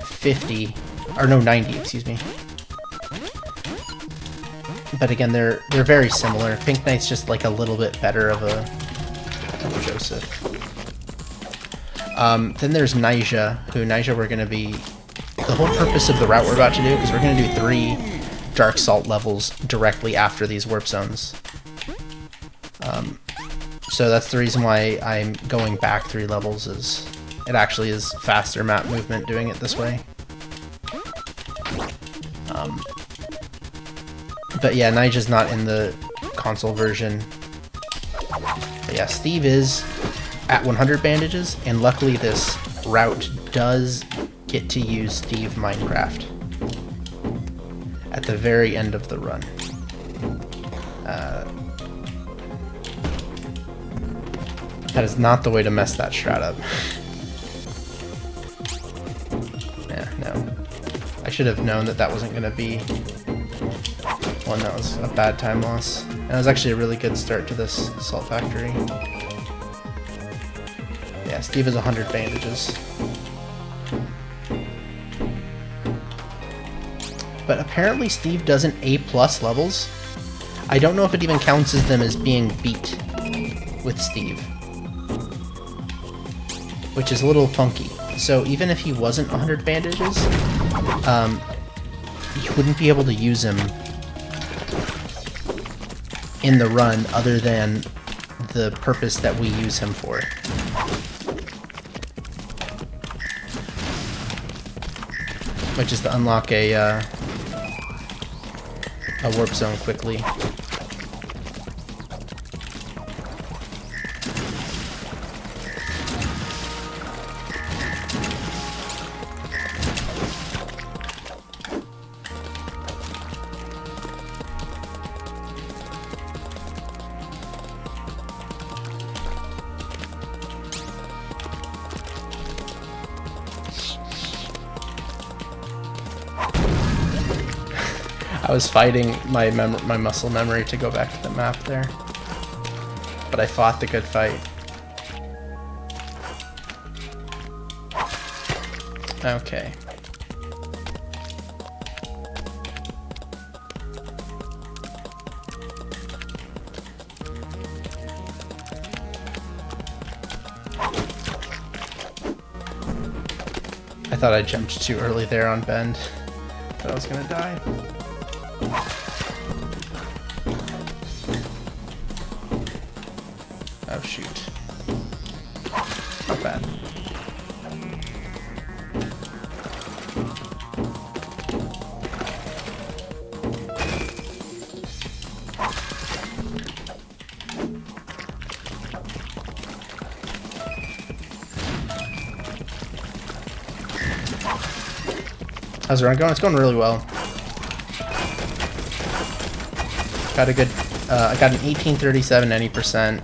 50, or no, 90, excuse me. But again, they're very similar. Pink Knight's just like a little bit better of a Joseph. Then there's Nyjah, we're going to be... The whole purpose of the route we're about to do, because we're going to do 3 Dark Salt levels directly after these warp zones. So that's the reason why I'm going back 3 levels, is it actually is faster map movement doing it this way. But yeah, Nyjah's not in the console version. But yeah, Steve is at 100 bandages, and luckily this route does get to use Steve Minecraft at the very end of the run. That is not the way to mess that strat up. Yeah, no. I should have known that that wasn't going to be one that was a bad time loss. And it was actually a really good start to this Salt Factory. Yeah, Steve has 100 bandages. But apparently Steve doesn't A+ levels. I don't know if it even counts as them as being beat with Steve, which is a little funky. So even if he wasn't 100 bandages, you wouldn't be able to use him in the run other than the purpose that we use him for. Which is to unlock a warp zone quickly. I was fighting my muscle memory to go back to the map there, but I fought the good fight. Okay. I thought I jumped too early there on Bend. Thought I was gonna die. Oh shoot. Not bad. How's the run going? It's going really well. Got a good, I got an 1837 90%,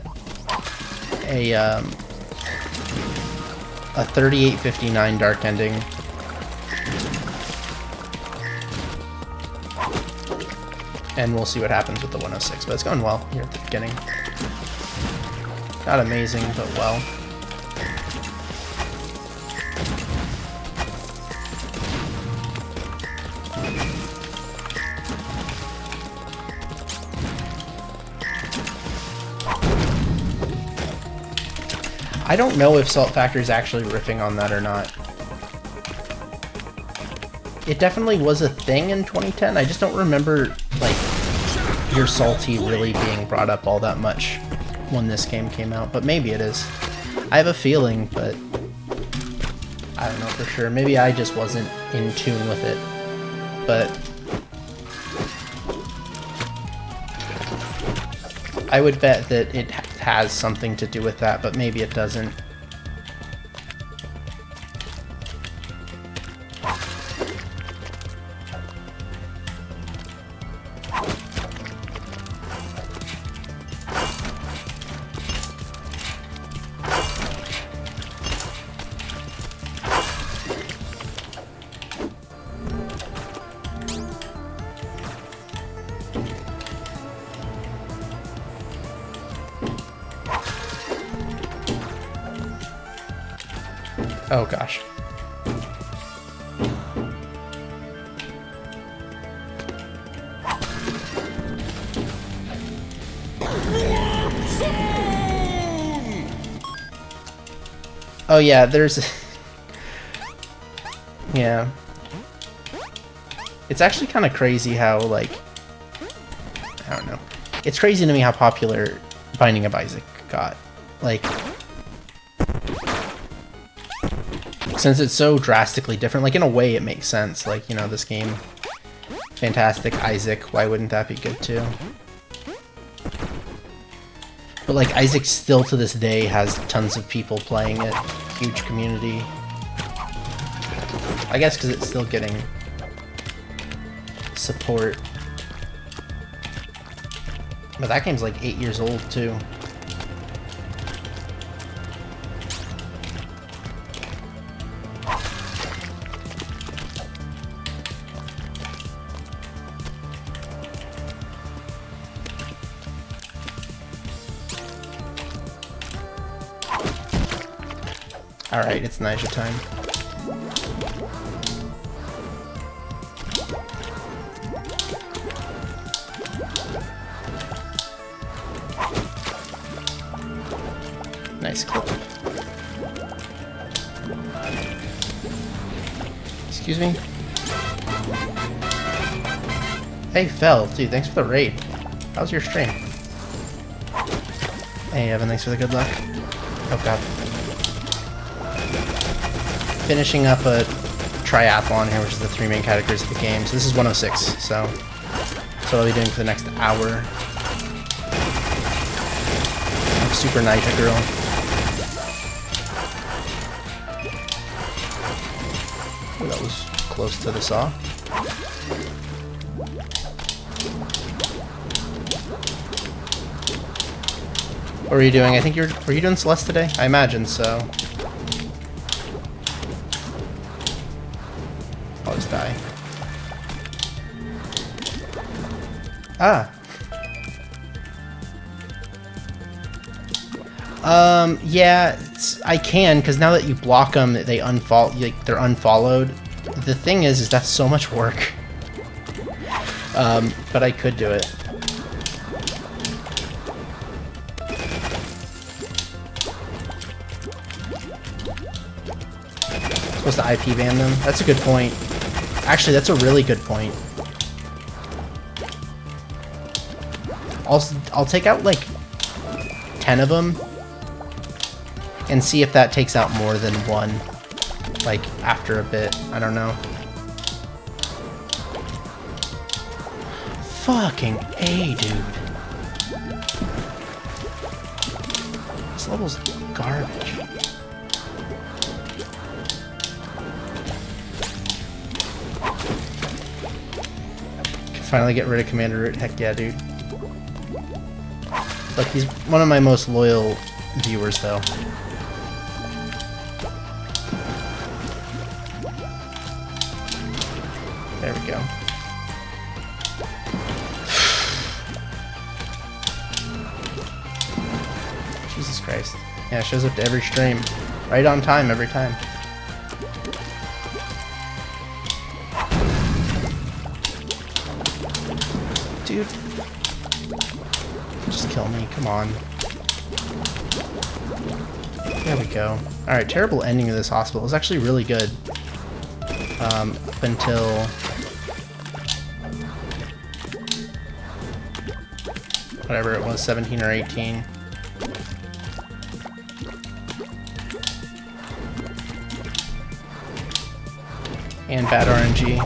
a 3859 dark ending, and we'll see what happens with the 106, but it's going well here at the beginning. Not amazing, but well. I don't know if Salt Factory is actually riffing on that or not. It definitely was a thing in 2010. I just don't remember, like, You're Salty really being brought up all that much when this game came out, but maybe it is. I have a feeling, but I don't know for sure. Maybe I just wasn't in tune with it, but I would bet that it has something to do with that, but maybe it doesn't. Oh gosh. Oh yeah, there's yeah. It's actually kind of crazy how, like, I don't know. It's crazy to me how popular Binding of Isaac got. Like, since it's so drastically different, like, in a way it makes sense. Like, you know, this game, fantastic Isaac, why wouldn't that be good too? But like Isaac still to this day has tons of people playing it, huge community. I guess because it's still getting support. But that game's like 8 years old too. Alright, it's Naija time. Nice clip. Excuse me? Hey, Fel, dude, thanks for the raid. How's your stream? Hey, Evan, thanks for the good luck. Oh god. Finishing up a triathlon here, which is the 3 main categories of the game. So this is 106, so that's what I'll be doing for the next hour. Super Naija girl. Oh, that was close to the saw. What were you doing? I think were you doing Celeste today? I imagine so. Always die. Ah. Yeah, I can, because now that you block them, they unfollow, like, they're unfollowed. The thing is that's so much work. But I could do it. Supposed to IP ban them? That's a good point. Actually, that's a really good point. I'll take out like 10 of them and see if that takes out more than one, like after a bit. I don't know. Fucking A, dude. This level's garbage. Can finally get rid of Commander Root. Heck yeah, dude. Look, he's one of my most loyal viewers, though. There we go. Jesus Christ. Yeah, it shows up to every stream. Right on time every time. Dude. Just kill me, come on. There we go. Alright, terrible ending of this hospital. It was actually really good. Up until... whatever it was, 17 or 18. And bad RNG.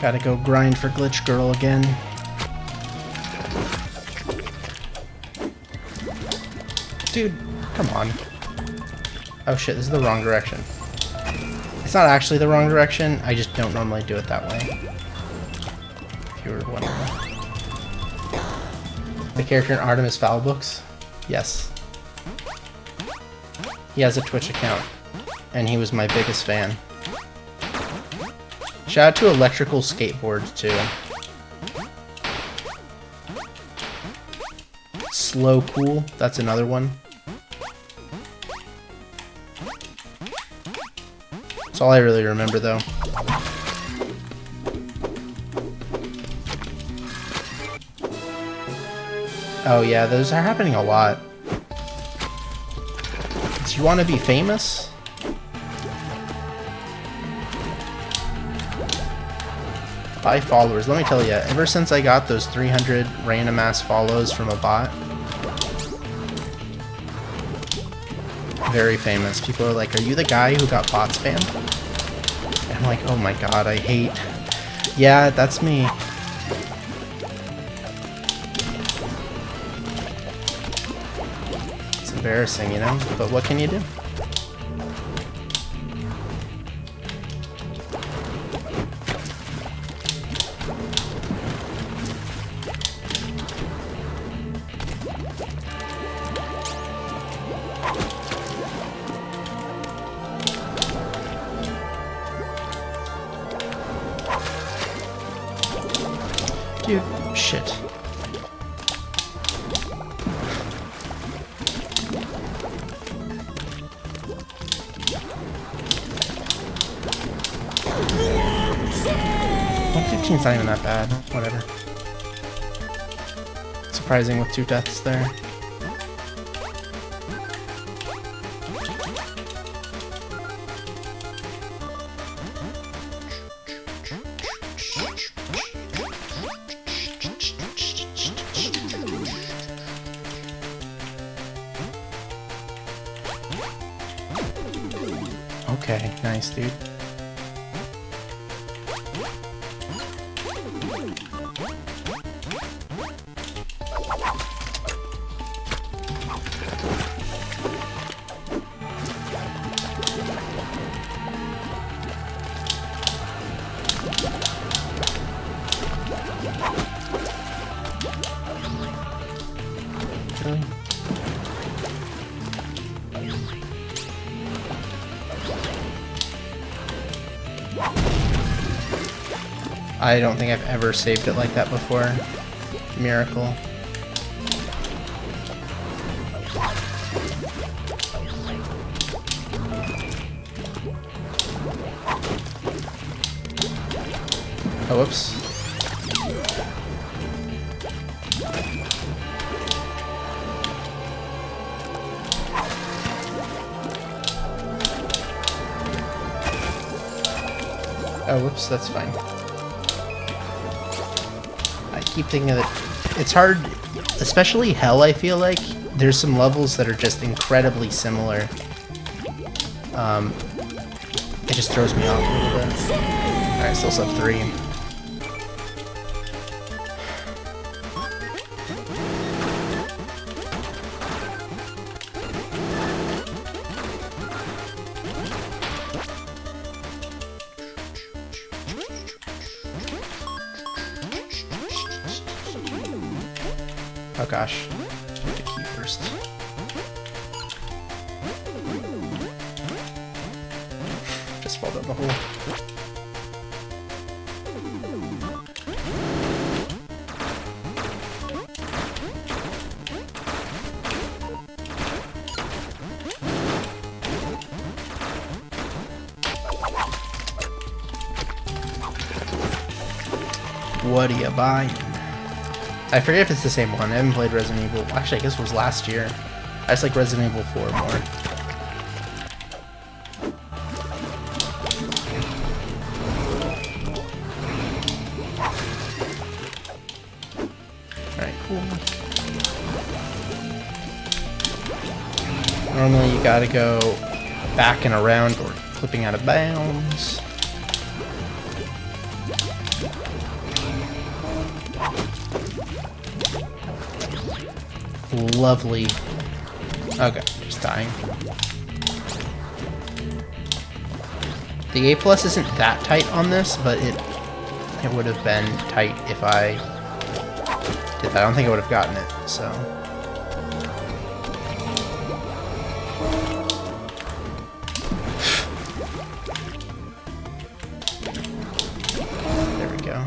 Gotta go grind for Glitch Girl again. Dude, come on. Oh shit, this is the wrong direction. It's not actually the wrong direction, I just don't normally do it that way. If you were wondering. The character in Artemis Fowl books? Yes. He has a Twitch account, and he was my biggest fan. Shout out to Electrical Skateboards, too. Slow Cool, that's another one. That's all I really remember, though. Oh yeah, those are happening a lot. Do you want to be famous? Buy followers. Let me tell you, ever since I got those 300 random ass follows from a bot, very famous. People are like, are you the guy who got bot spammed? And I'm like, oh my god, I hate... Yeah, that's me. It's embarrassing, you know? But what can you do? Dude, shit. It's not even that bad. Whatever. Surprising with 2 deaths there. Okay, nice, dude. Really? I don't think I've ever saved it like that before. Miracle. Oh, whoops. Oh, whoops, that's fine. I keep thinking that it's hard, especially Hell, I feel like. There's some levels that are just incredibly similar. It just throws me off a little bit. Alright, still sub 3. Oh gosh, I have to key first. Just fall down the hole. What do you buy? I forget if it's the same one. I haven't played Resident Evil. Actually, I guess it was last year. I just like Resident Evil 4 more. Alright, cool. Normally you gotta go back and around or clipping out of bounds. Lovely. Okay, just dying. The A+ isn't that tight on this, but it would have been tight if I did that. I don't think I would have gotten it, so. There we go.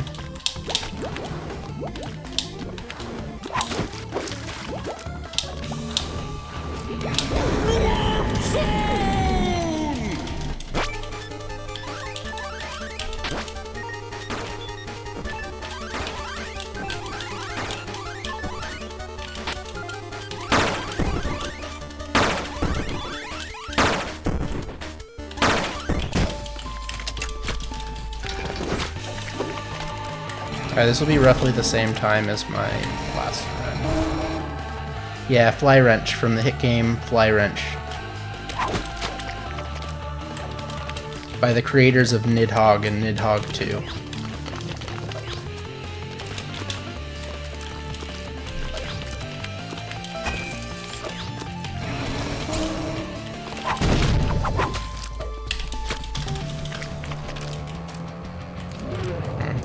Alright, this will be roughly the same time as my last run. Yeah, Fly Wrench from the hit game Fly Wrench. By the creators of Nidhogg and Nidhogg 2.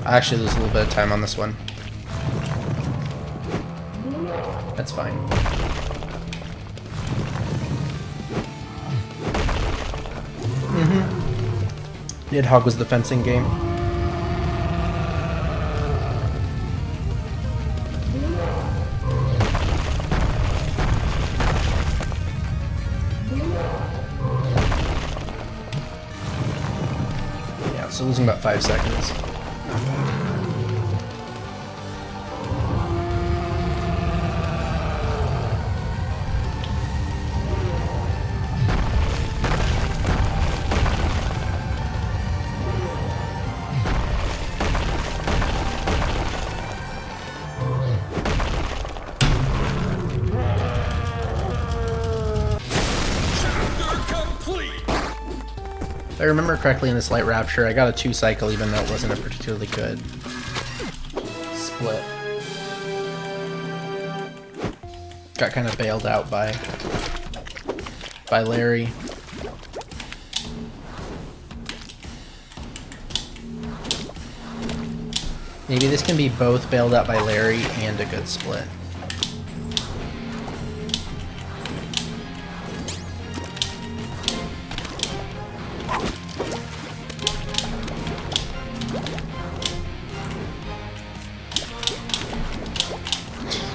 I actually lose a little bit of time on this one. That's fine. Nidhogg was the fencing game. Yeah, so losing about 5 seconds. If I remember correctly in this Light Rapture, I got a 2 cycle even though it wasn't a particularly good split. Got kind of bailed out by Larry. Maybe this can be both bailed out by Larry and a good split.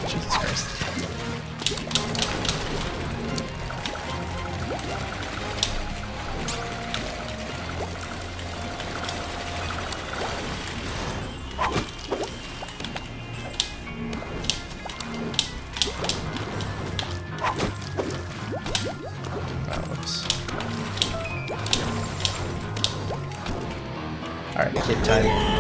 Jesus Christ. Alright, kid time.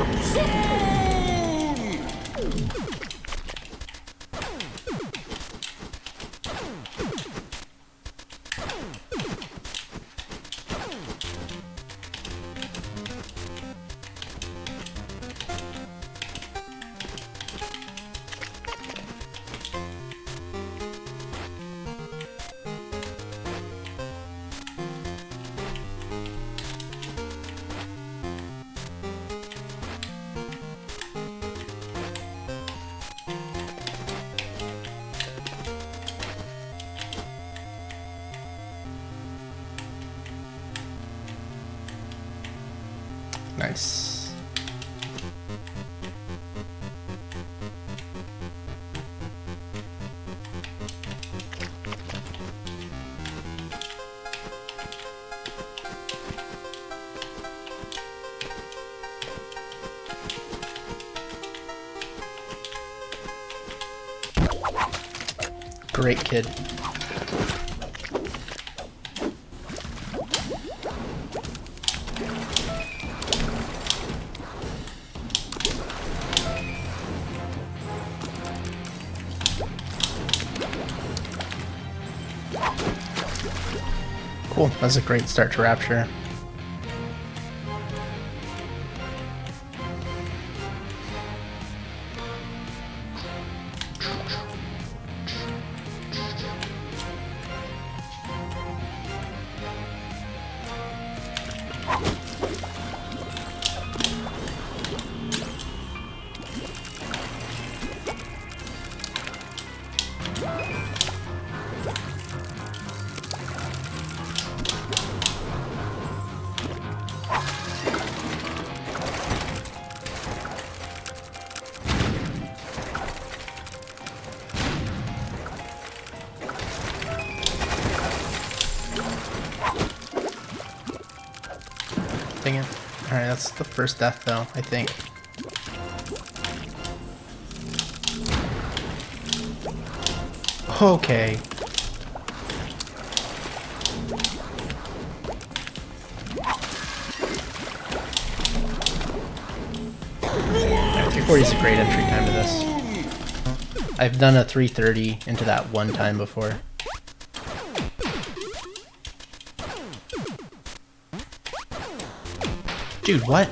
Nice. Great kid. Cool, that's a great start to Rapture. Dang it. Alright, that's the first death though, I think. Okay. Yeah, 340 is a great entry time to this. I've done a 330 into that one time before. Dude, what?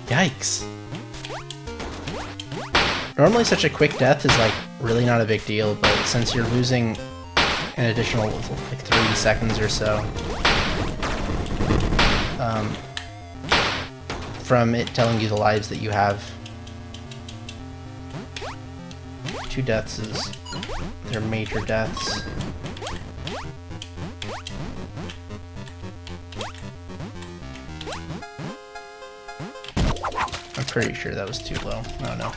Yikes. Normally such a quick death is like really not a big deal, but since you're losing an additional like 3 seconds or so from it telling you the lives that you have, 2 deaths is they're major deaths. I'm pretty sure that was too low. Oh no.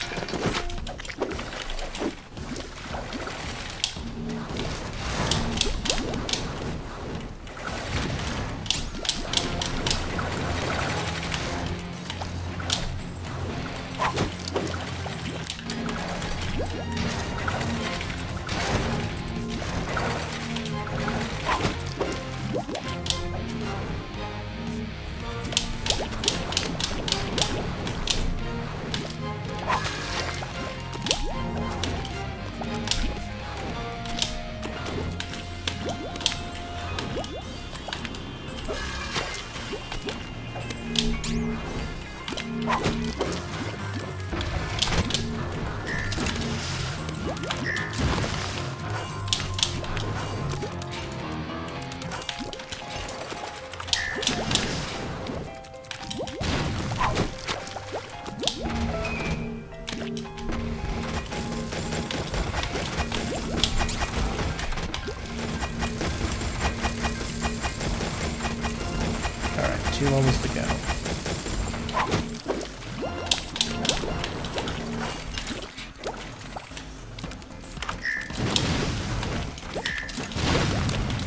Alright, 2 levels to go.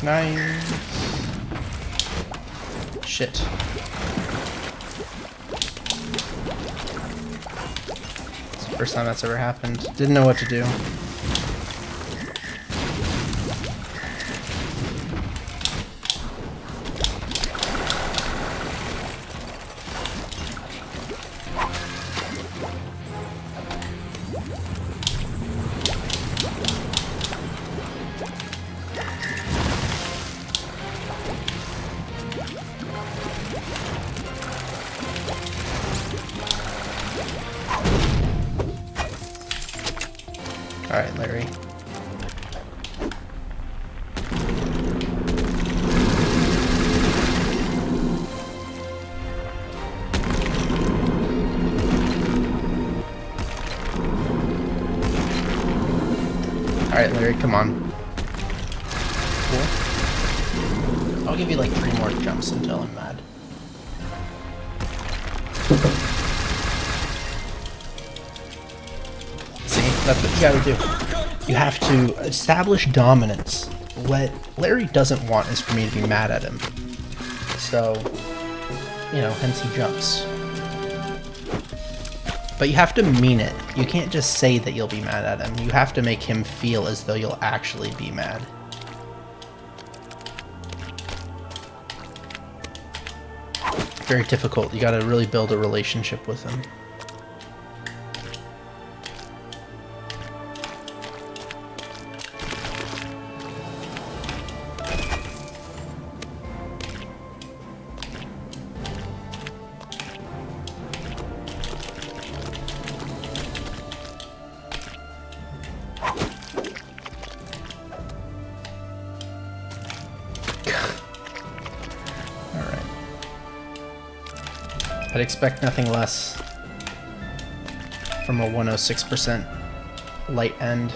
Nice. Shit. It's the first time that's ever happened. Didn't know what to do. Alright, Larry. Alright, Larry, come on. Cool. I'll give you like 3 more jumps until I'm mad. That's what you gotta do. You have to establish dominance. What Larry doesn't want is for me to be mad at him. So, you know, hence he jumps. But you have to mean it. You can't just say that you'll be mad at him. You have to make him feel as though you'll actually be mad. Very difficult. You gotta really build a relationship with him. I'd expect nothing less from a 106% light end.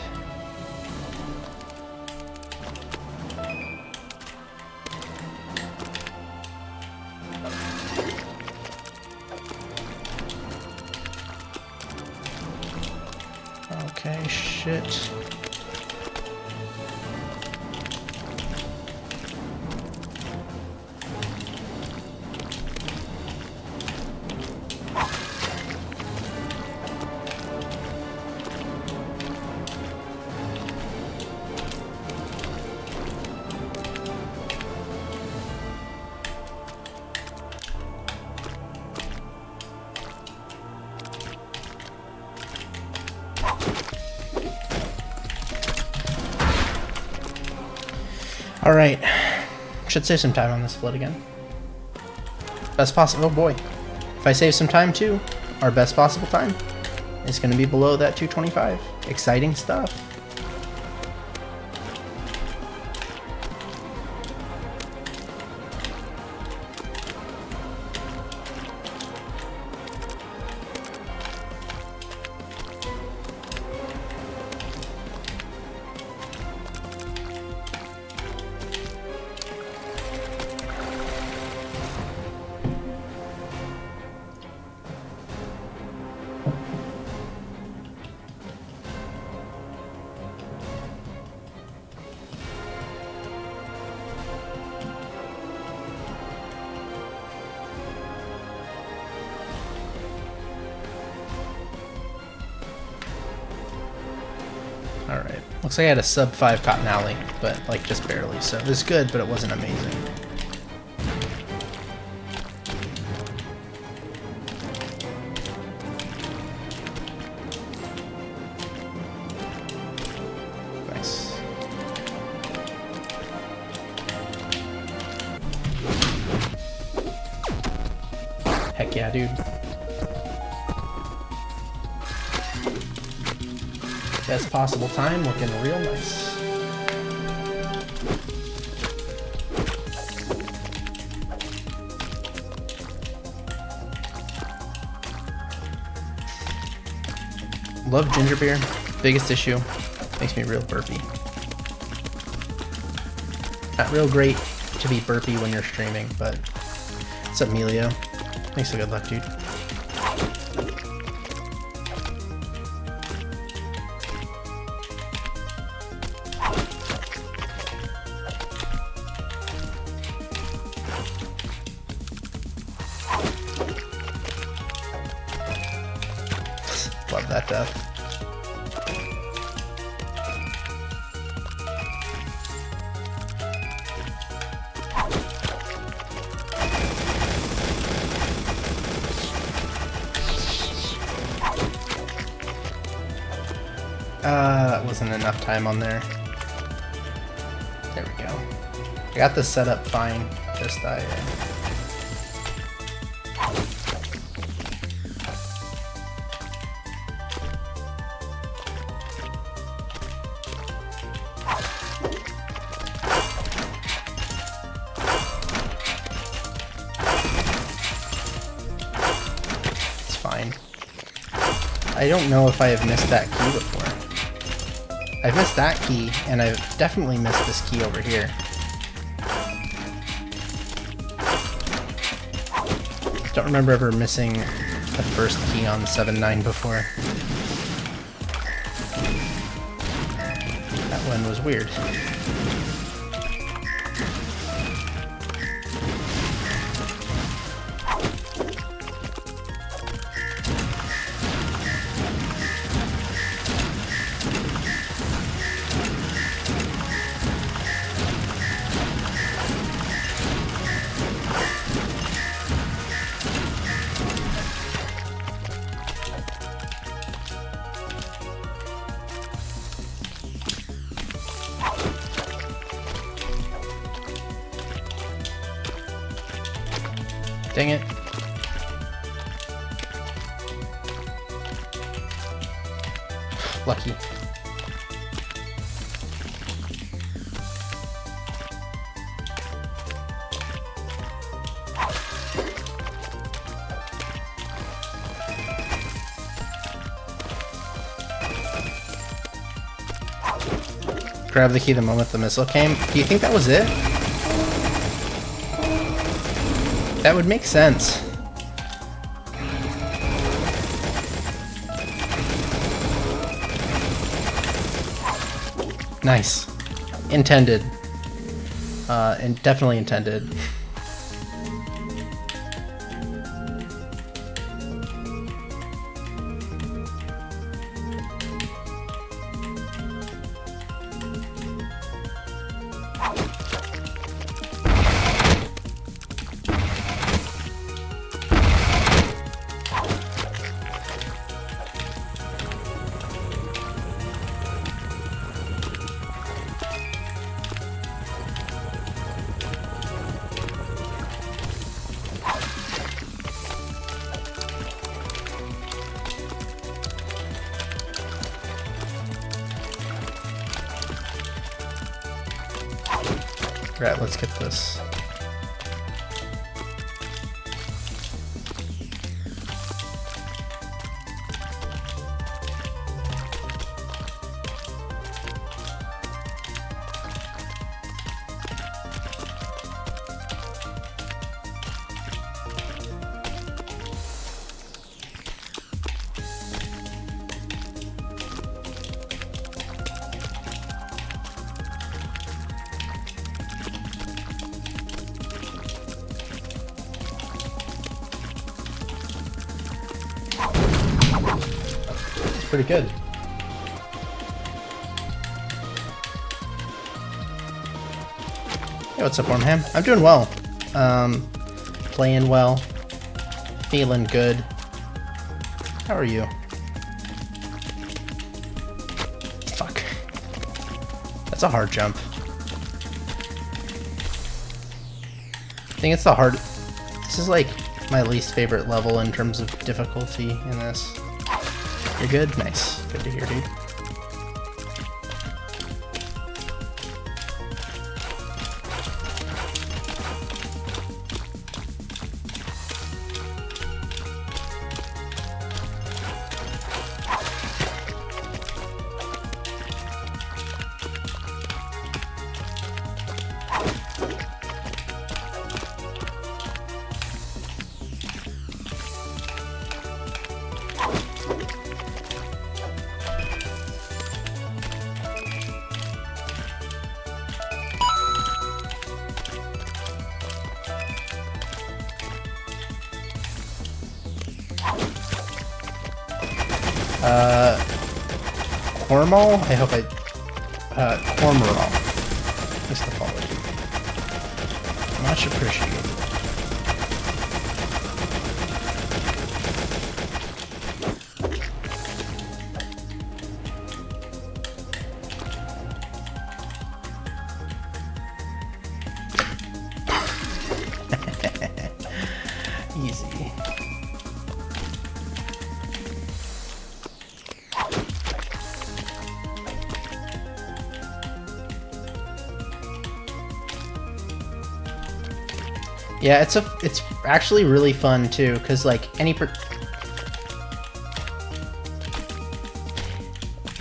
Okay, shit. Alright, should save some time on this split again. Best possible, oh boy. If I save some time too, our best possible time. is going to be below that 225. Exciting stuff. Alright, looks like I had a sub 5 cotton alley, but like just barely, so it was good, but it wasn't amazing. Nice. Heck yeah, dude. Best possible time, looking real nice. Love ginger beer. Biggest issue. Makes me real burpy. Not real great to be burpy when you're streaming, but what's up, Emilio? Thanks for good luck, dude. Love that death. That wasn't enough time on there. There we go. I got this set up fine. Just it's fine. I don't know if I have missed that key before. I've missed that key, and I've definitely missed this key over here. Don't remember ever missing the first key on 7-9 before. That one was weird. Dang it. Lucky. Grab the key the moment the missile came. Do you think that was it? That would make sense. Nice. Intended. And definitely intended. Alright, let's get this. Pretty good. Hey, what's up, Wormham? I'm doing well. Playing well. Feeling good. How are you? Fuck. That's a hard jump. I think it's the hard... This is like my least favorite level in terms of difficulty in this. You're good? Nice. Good to hear, dude. Hormel? I hope I... Hormerol. That's the apology. Much appreciated. Easy. Yeah, it's actually really fun too, cause like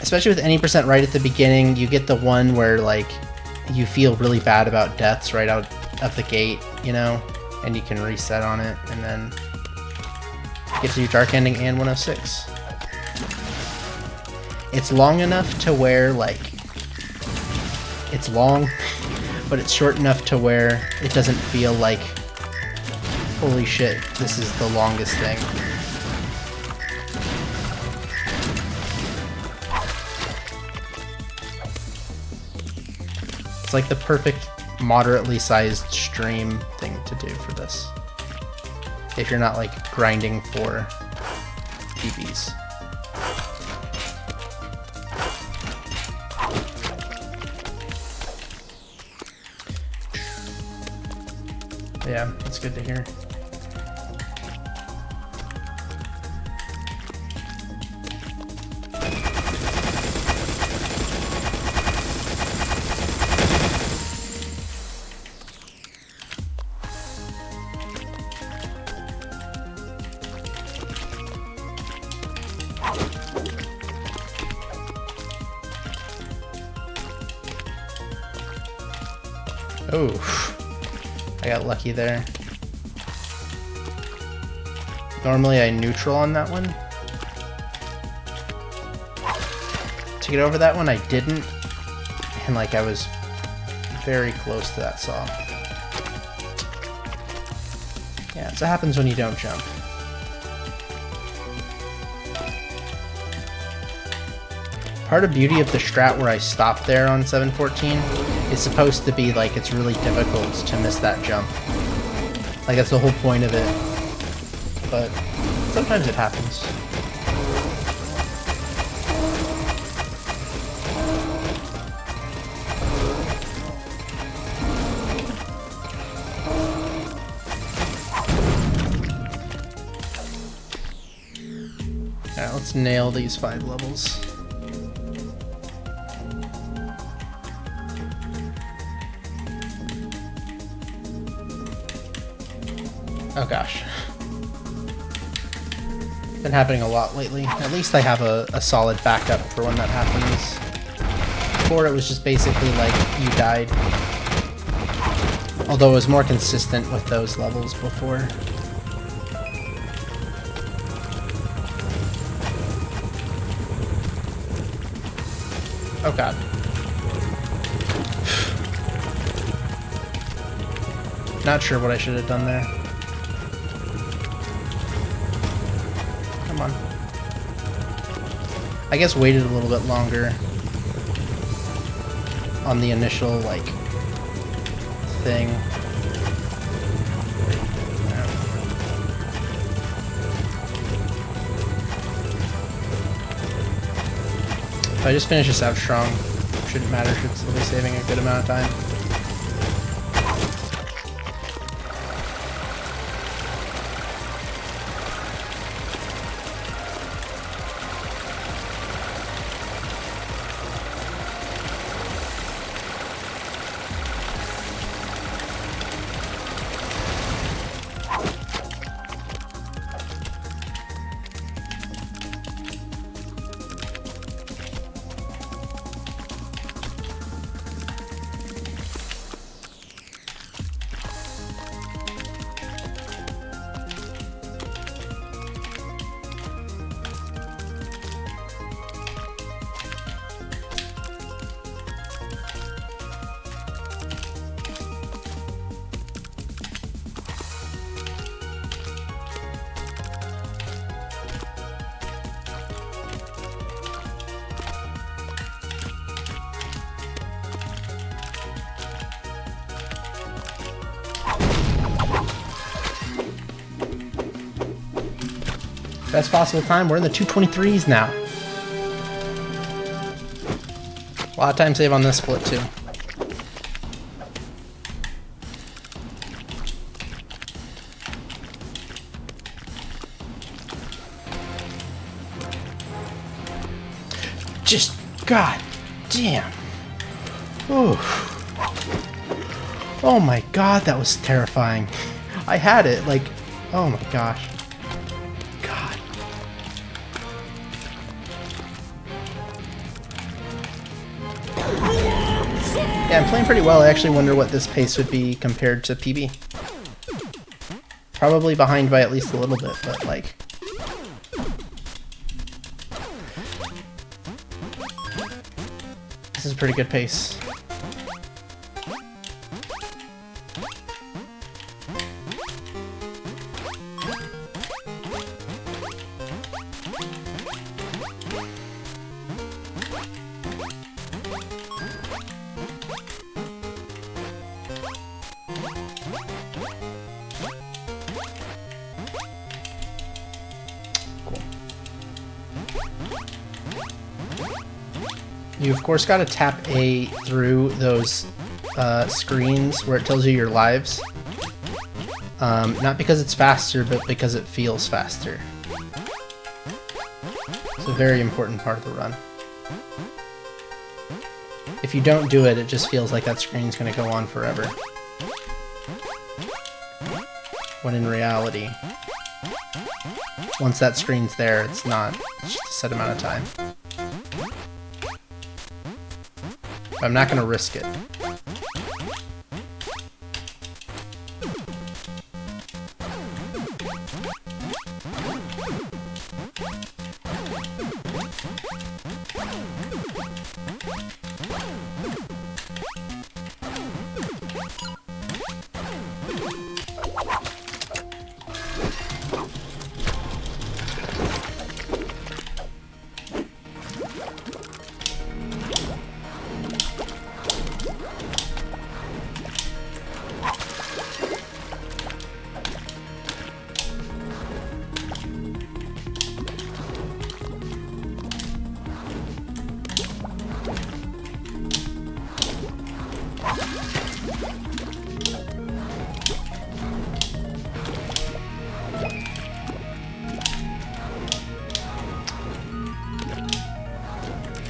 especially with any percent right at the beginning, you get the one where like you feel really bad about deaths right out of the gate, you know, and you can reset on it, and then get to do Dark Ending and 106. It's long enough to where like it's long, but it's short enough to where it doesn't feel like, holy shit, this is the longest thing. It's like the perfect moderately sized stream thing to do for this. If you're not like grinding for PBs. Yeah, that's good to hear. Oh, I got lucky there. Normally I neutral on that one. To get over that one I didn't, and like I was very close to that saw. Yeah, so it happens when you don't jump. Part of beauty of the strat where I stopped there on 714 is supposed to be like it's really difficult to miss that jump. Like that's the whole point of it. But sometimes it happens. Alright, let's nail these 5 levels. Oh gosh. Been happening a lot lately. At least I have a solid backup for when that happens. Before it was just basically like you died. Although it was more consistent with those levels before. Oh god. Not sure what I should have done there. Come on. I guess waited a little bit longer on the initial, like, thing. If I just finish this out strong, shouldn't matter, should still be saving a good amount of time. Best possible time, we're in the 2:23s now. A lot of time save on this split too. Just, god damn. Ooh. Oh my god, that was terrifying. I had it, like, oh my gosh. Yeah, I'm playing pretty well. I actually wonder what this pace would be compared to PB. Probably behind by at least a little bit, but like... This is a pretty good pace. You of course gotta tap A through those screens where it tells you your lives. Not because it's faster, but because it feels faster. It's a very important part of the run. If you don't do it, it just feels like that screen's gonna go on forever. When in reality, once that screen's there, it's not. It's just a set amount of time. But I'm not going to risk it.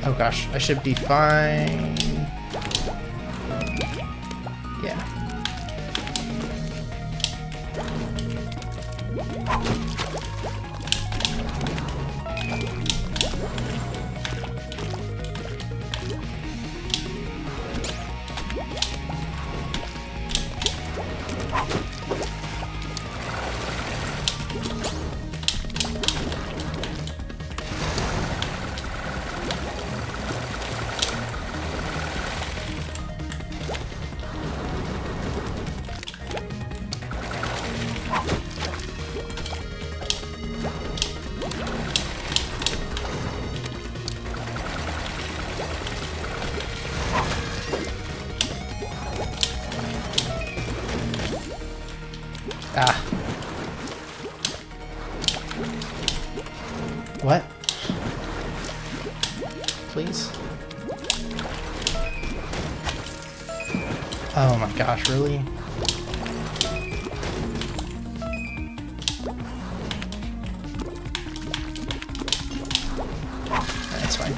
Oh gosh, I should be fine. Yeah. Ah. What? Please? Oh my gosh, really? That's fine.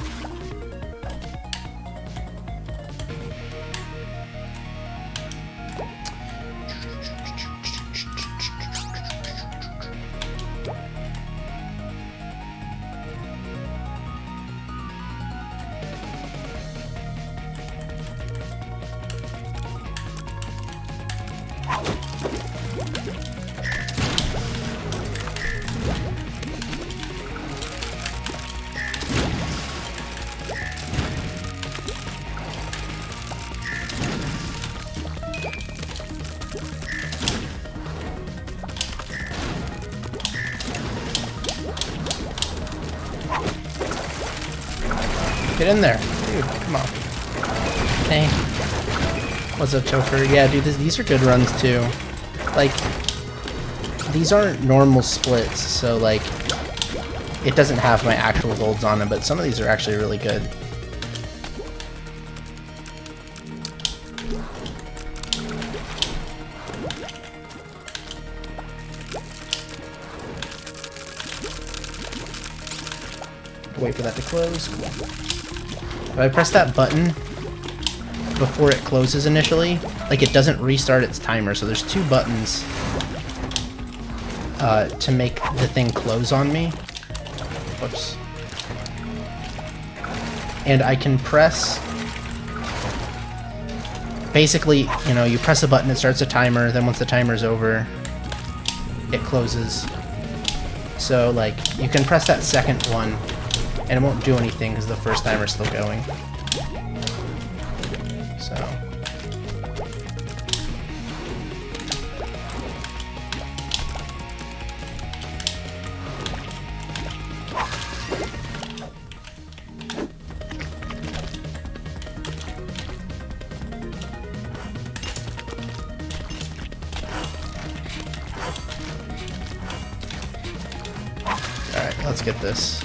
Get in there. Dude, come on. Hey. What's up, Topher? Yeah, dude, these are good runs, too. Like, these aren't normal splits, so, like, it doesn't have my actual golds on them, but some of these are actually really good. Wait for that to close. Cool. If I press that button before it closes initially, like it doesn't restart its timer, so there's two buttons to make the thing close on me. Whoops. And I can press... Basically, you know, you press a button, it starts a timer, then once the timer's over, it closes. So, like, you can press that second one, and it won't do anything because the first timer's still going. So. Alright, let's get this.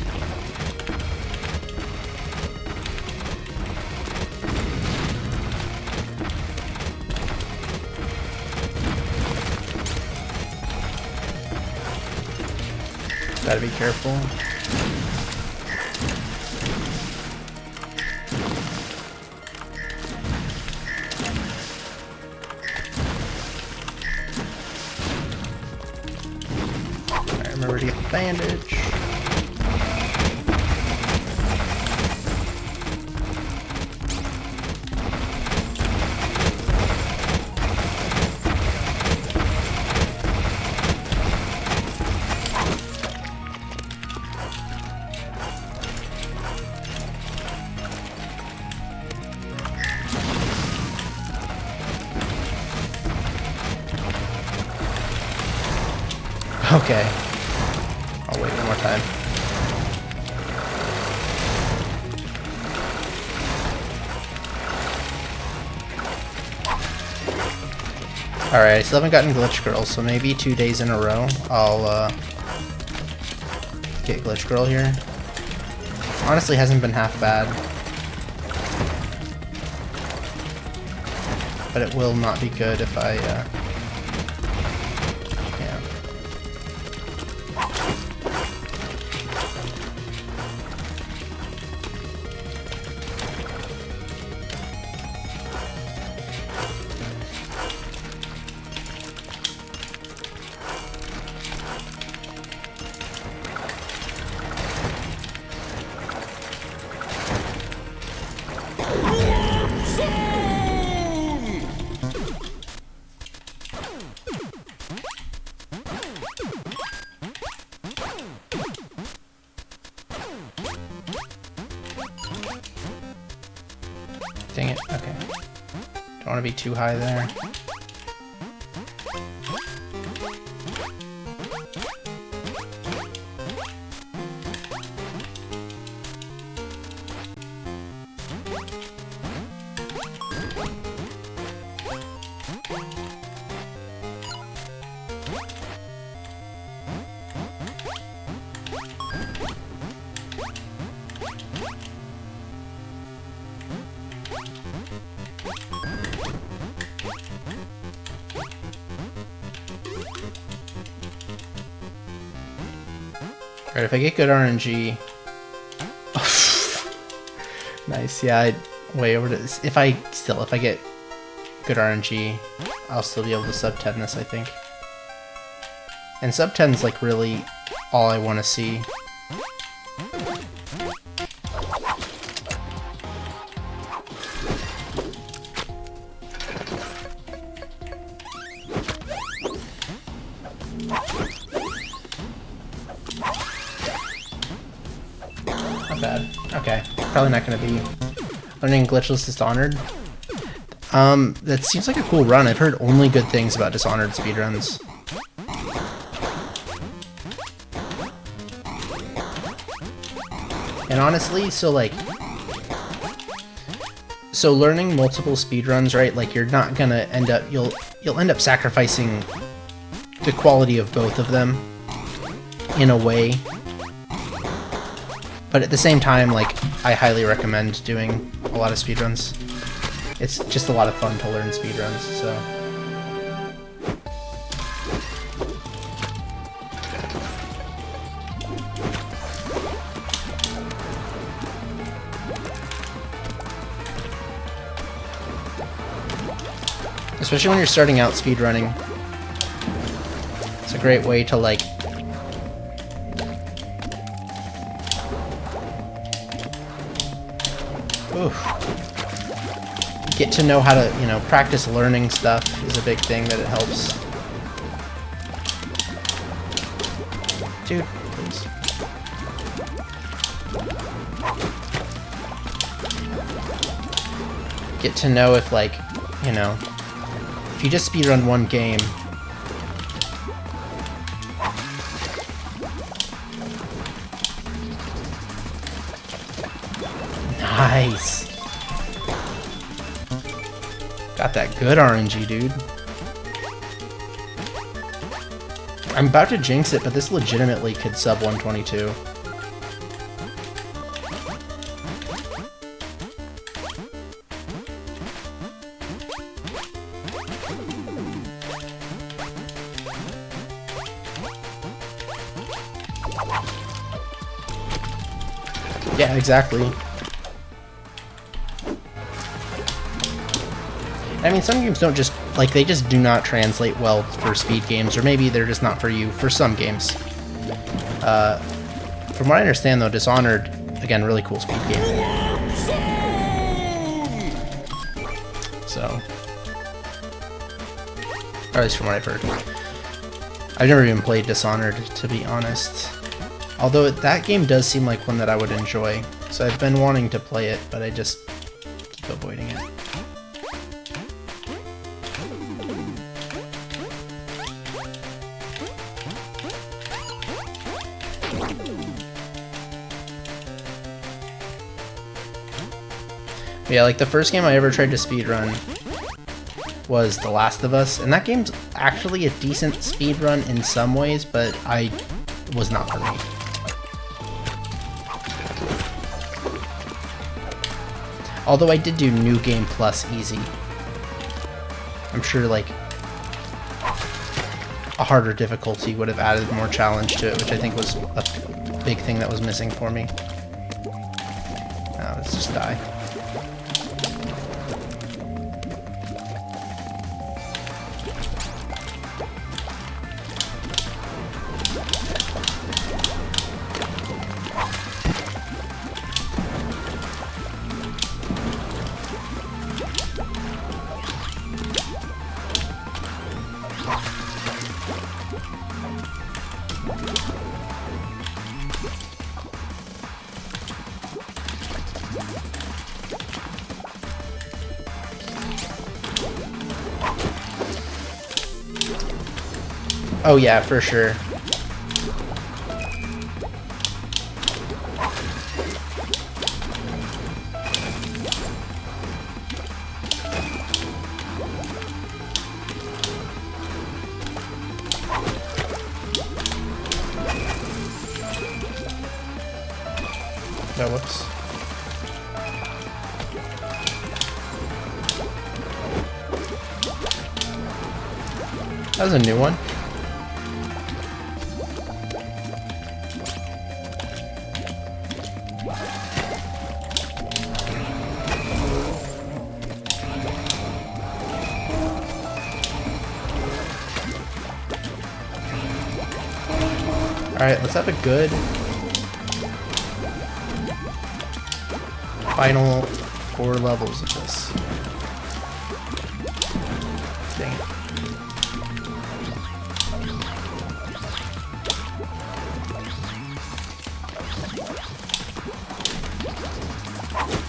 Gotta be careful. Alright, remember to get the bandage. Okay. I'll wait one more time. Alright, I still haven't gotten Glitch Girl, so maybe 2 days in a row I'll get Glitch Girl here. Honestly, hasn't been half bad. But it will not be good if I, yeah. Dang it. Okay. Don't want to be too high there. Alright, if I get good RNG... Nice, yeah, I'd way over to this. If I get good RNG, I'll still be able to sub 10 this, I think. And sub 10 is like really all I want to see. Bad. Okay, probably not going to be learning glitchless Dishonored. That seems like a cool run. I've heard only good things about Dishonored speedruns. And honestly, so learning multiple speedruns, right? Like you're not gonna end up, you'll end up sacrificing the quality of both of them in a way. But at the same time, like, I highly recommend doing a lot of speedruns. It's just a lot of fun to learn speedruns, so... Especially when you're starting out speedrunning. It's a great way to, like, get to know how to, you know, practice learning stuff is a big thing that it helps. Dude, please. Get to know if, like, you know, if you just speedrun one game, nice. Got that good RNG, dude. I'm about to jinx it, but this legitimately could sub 122. Yeah, exactly. I mean, some games don't just, like, they just do not translate well for speed games, or maybe they're just not for you for some games. From what I understand, though, Dishonored, again, really cool speed game. So, or at least from what I've heard. I've never even played Dishonored, to be honest. Although that game does seem like one that I would enjoy, so I've been wanting to play it, but I just keep avoiding it. Yeah, like the first game I ever tried to speedrun was The Last of Us, and that game's actually a decent speedrun in some ways, but was not for me. Although I did do New Game Plus Easy. I'm sure, like, a harder difficulty would have added more challenge to it, which I think was a big thing that was missing for me. Now let's just die. Oh yeah, for sure. Oh, whoops. That was a new one. Alright, let's have a good final 4 levels of this. Dang it.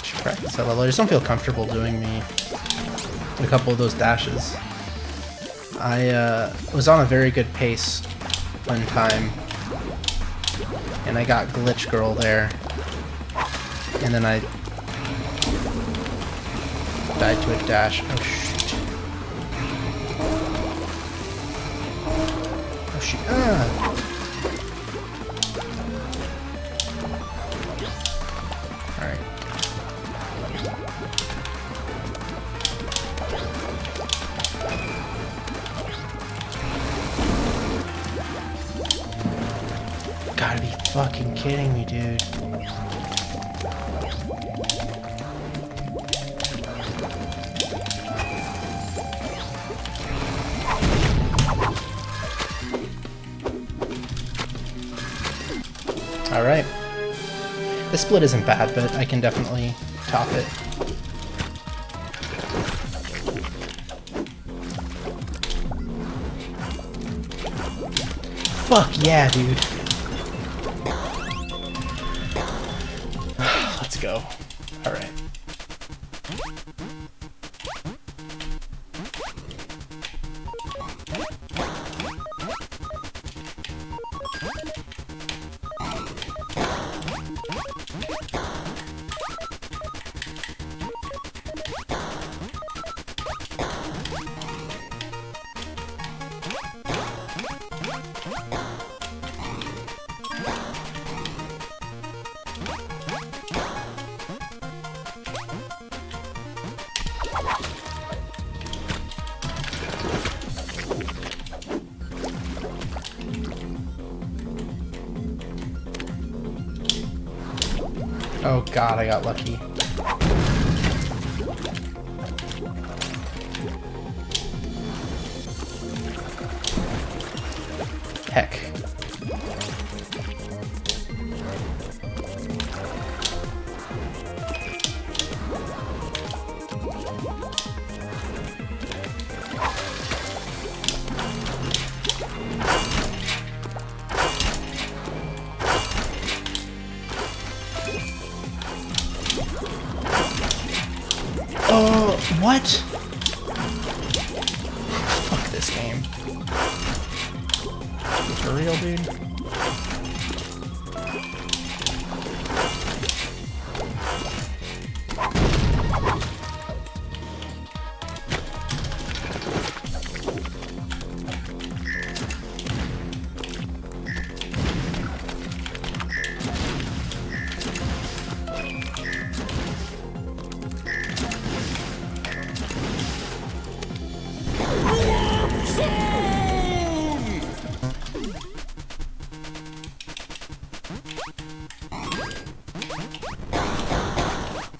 Should practice that level. I just don't feel comfortable doing a couple of those dashes. I was on a very good pace one time, and I got Glitch Girl there, and then I died to a dash. Oh shoot. Oh shoot. Ah. Alright. Gotta be fucking kidding me, dude. Alright. The split isn't bad, but I can definitely top it. Fuck yeah, dude. Let's go. Alright. Oh god, I got lucky. Heck. Oh, what? Fuck this game. For real, dude?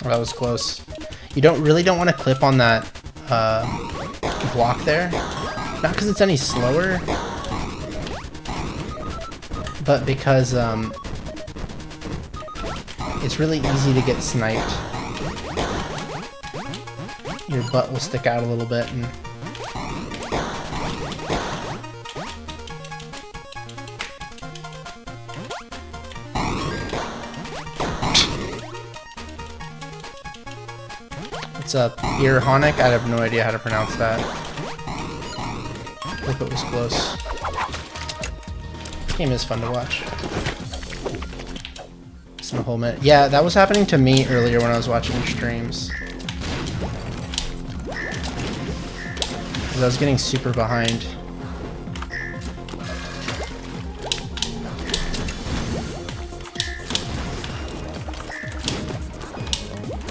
Oh, that was close. You really don't want to clip on that block there. Not because it's any slower, but because it's really easy to get sniped. Your butt will stick out a little bit and what's up? Earhonic? I have no idea how to pronounce that. Hope it was close. This game is fun to watch. It's in a whole minute. Yeah, that was happening to me earlier when I was watching streams. I was getting super behind.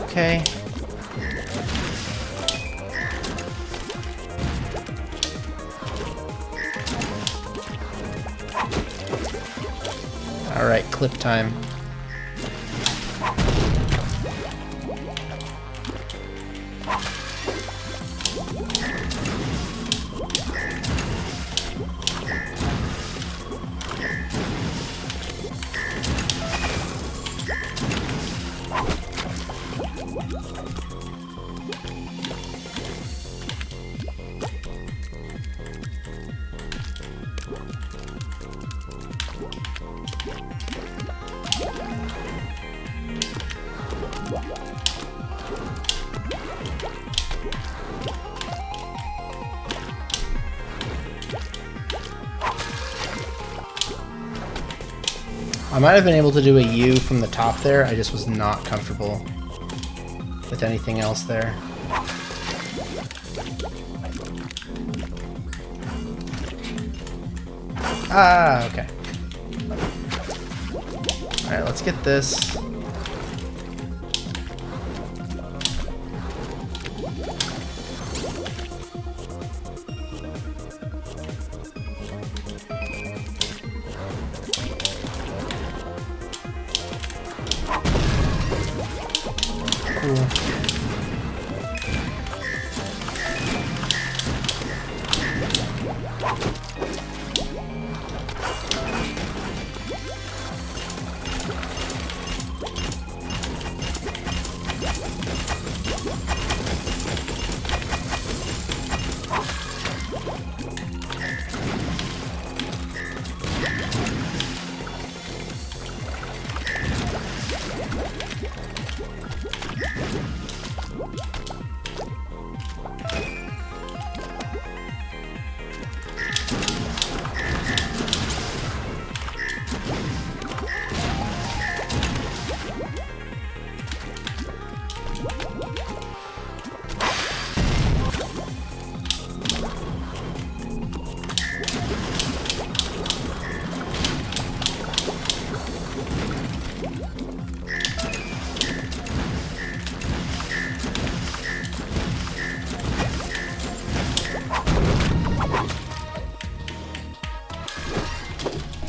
Okay. All right, clip time. I might have been able to do a U from the top there, I just was not comfortable with anything else there. Ah, okay. Alright, let's get this. Cool.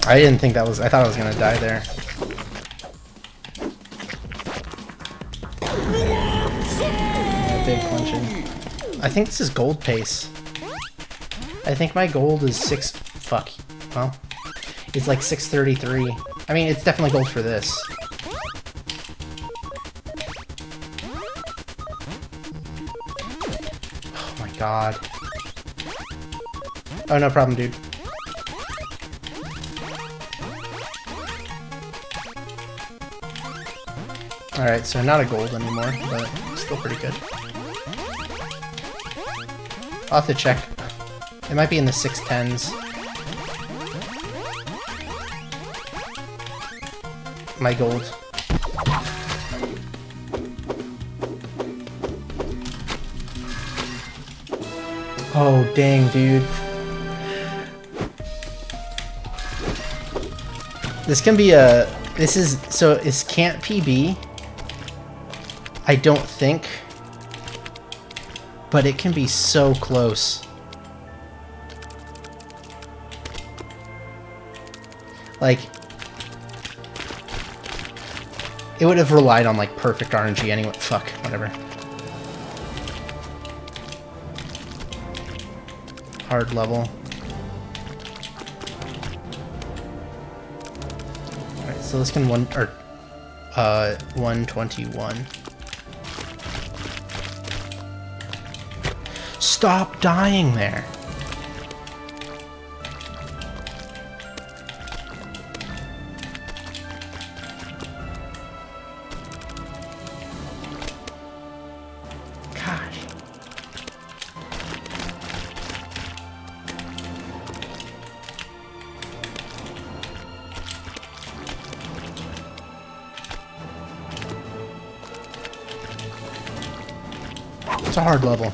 I didn't think that was, I thought I was gonna die there. Yeah, big punching. I think this is gold pace. I think my gold is well, it's like 633. I mean, it's definitely gold for this. Oh my god. Oh, no problem, dude. Alright, so not a gold anymore, but still pretty good. I'll have to check. It might be in the 610s. My gold. Oh, dang, dude. This can be a... This is... So, this can't PB. I don't think. But it can be so close. Like... It would have relied on, like, perfect RNG anyway. Fuck, whatever. Hard level. Alright, so this can 121. Stop dying there. Gosh. It's a hard level.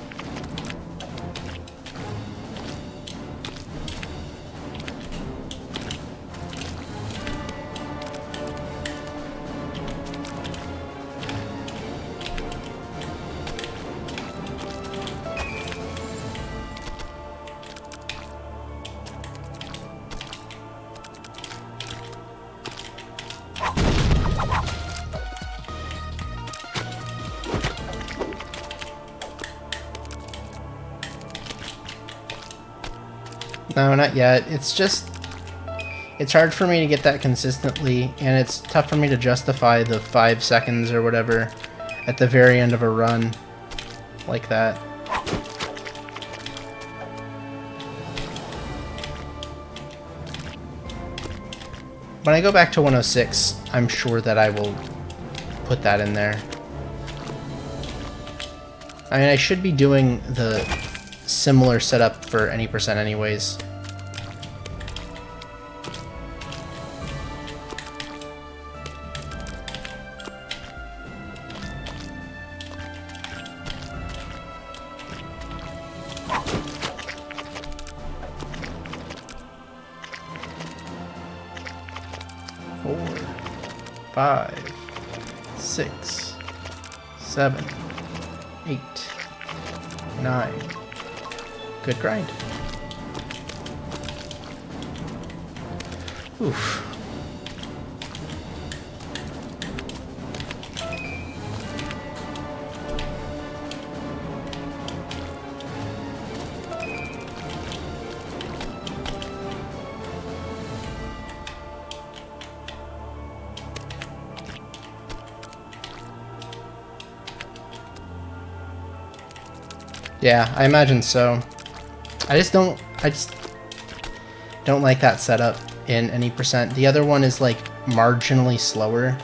No, not yet. It's just... It's hard for me to get that consistently, and it's tough for me to justify the 5 seconds or whatever at the very end of a run like that. When I go back to 106, I'm sure that I will put that in there. I mean, I should be doing the similar setup for any percent anyways. Four, 5, 6, 7, 8, 9. Good grind. Oof. Yeah, I imagine so. I just don't like that setup in any percent. The other one is like marginally slower,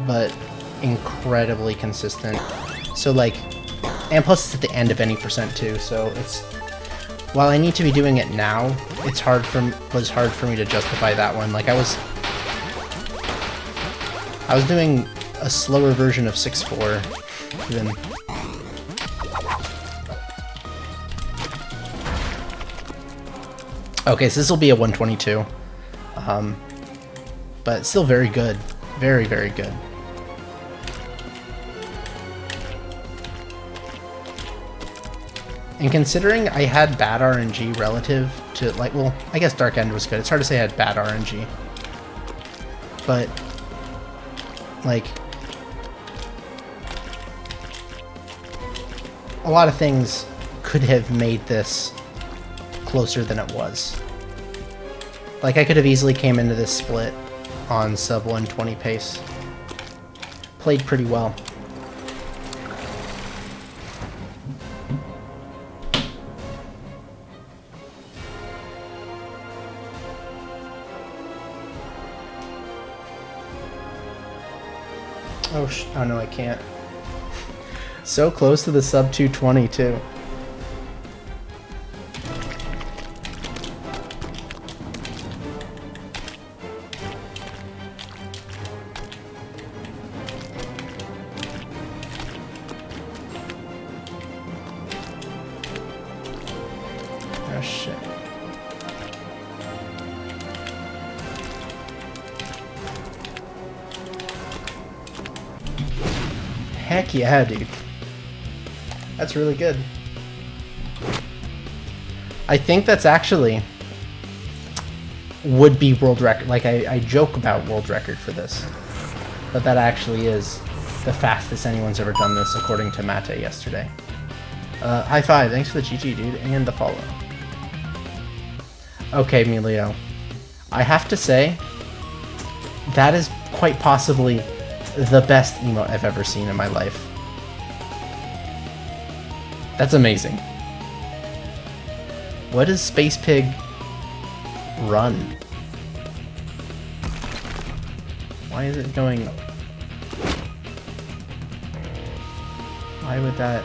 but incredibly consistent. So like, and plus it's at the end of any percent too. So it's, while I need to be doing it now, was hard for me to justify that one. Like I was doing a slower version of 6.4 even. Okay, so this will be a 122, but still very good. Very, very good. And considering I had bad RNG relative to, like, well, I guess Dark End was good. It's hard to say I had bad RNG. But, like, a lot of things could have made this closer than it was. Like, I could have easily came into this split on sub 120 pace. Played pretty well. Oh no, I can't. So close to the sub 220 too. Oh shit. Heck yeah, dude. That's really good. I think that's actually would be world record. Like, I joke about world record for this, but that actually is the fastest anyone's ever done this, according to Mate yesterday. High five. Thanks for the GG, dude, and the follow. Okay, Emilio. I have to say, that is quite possibly the best emote I've ever seen in my life. That's amazing. What does Space Pig run? Why is it going... Why would that...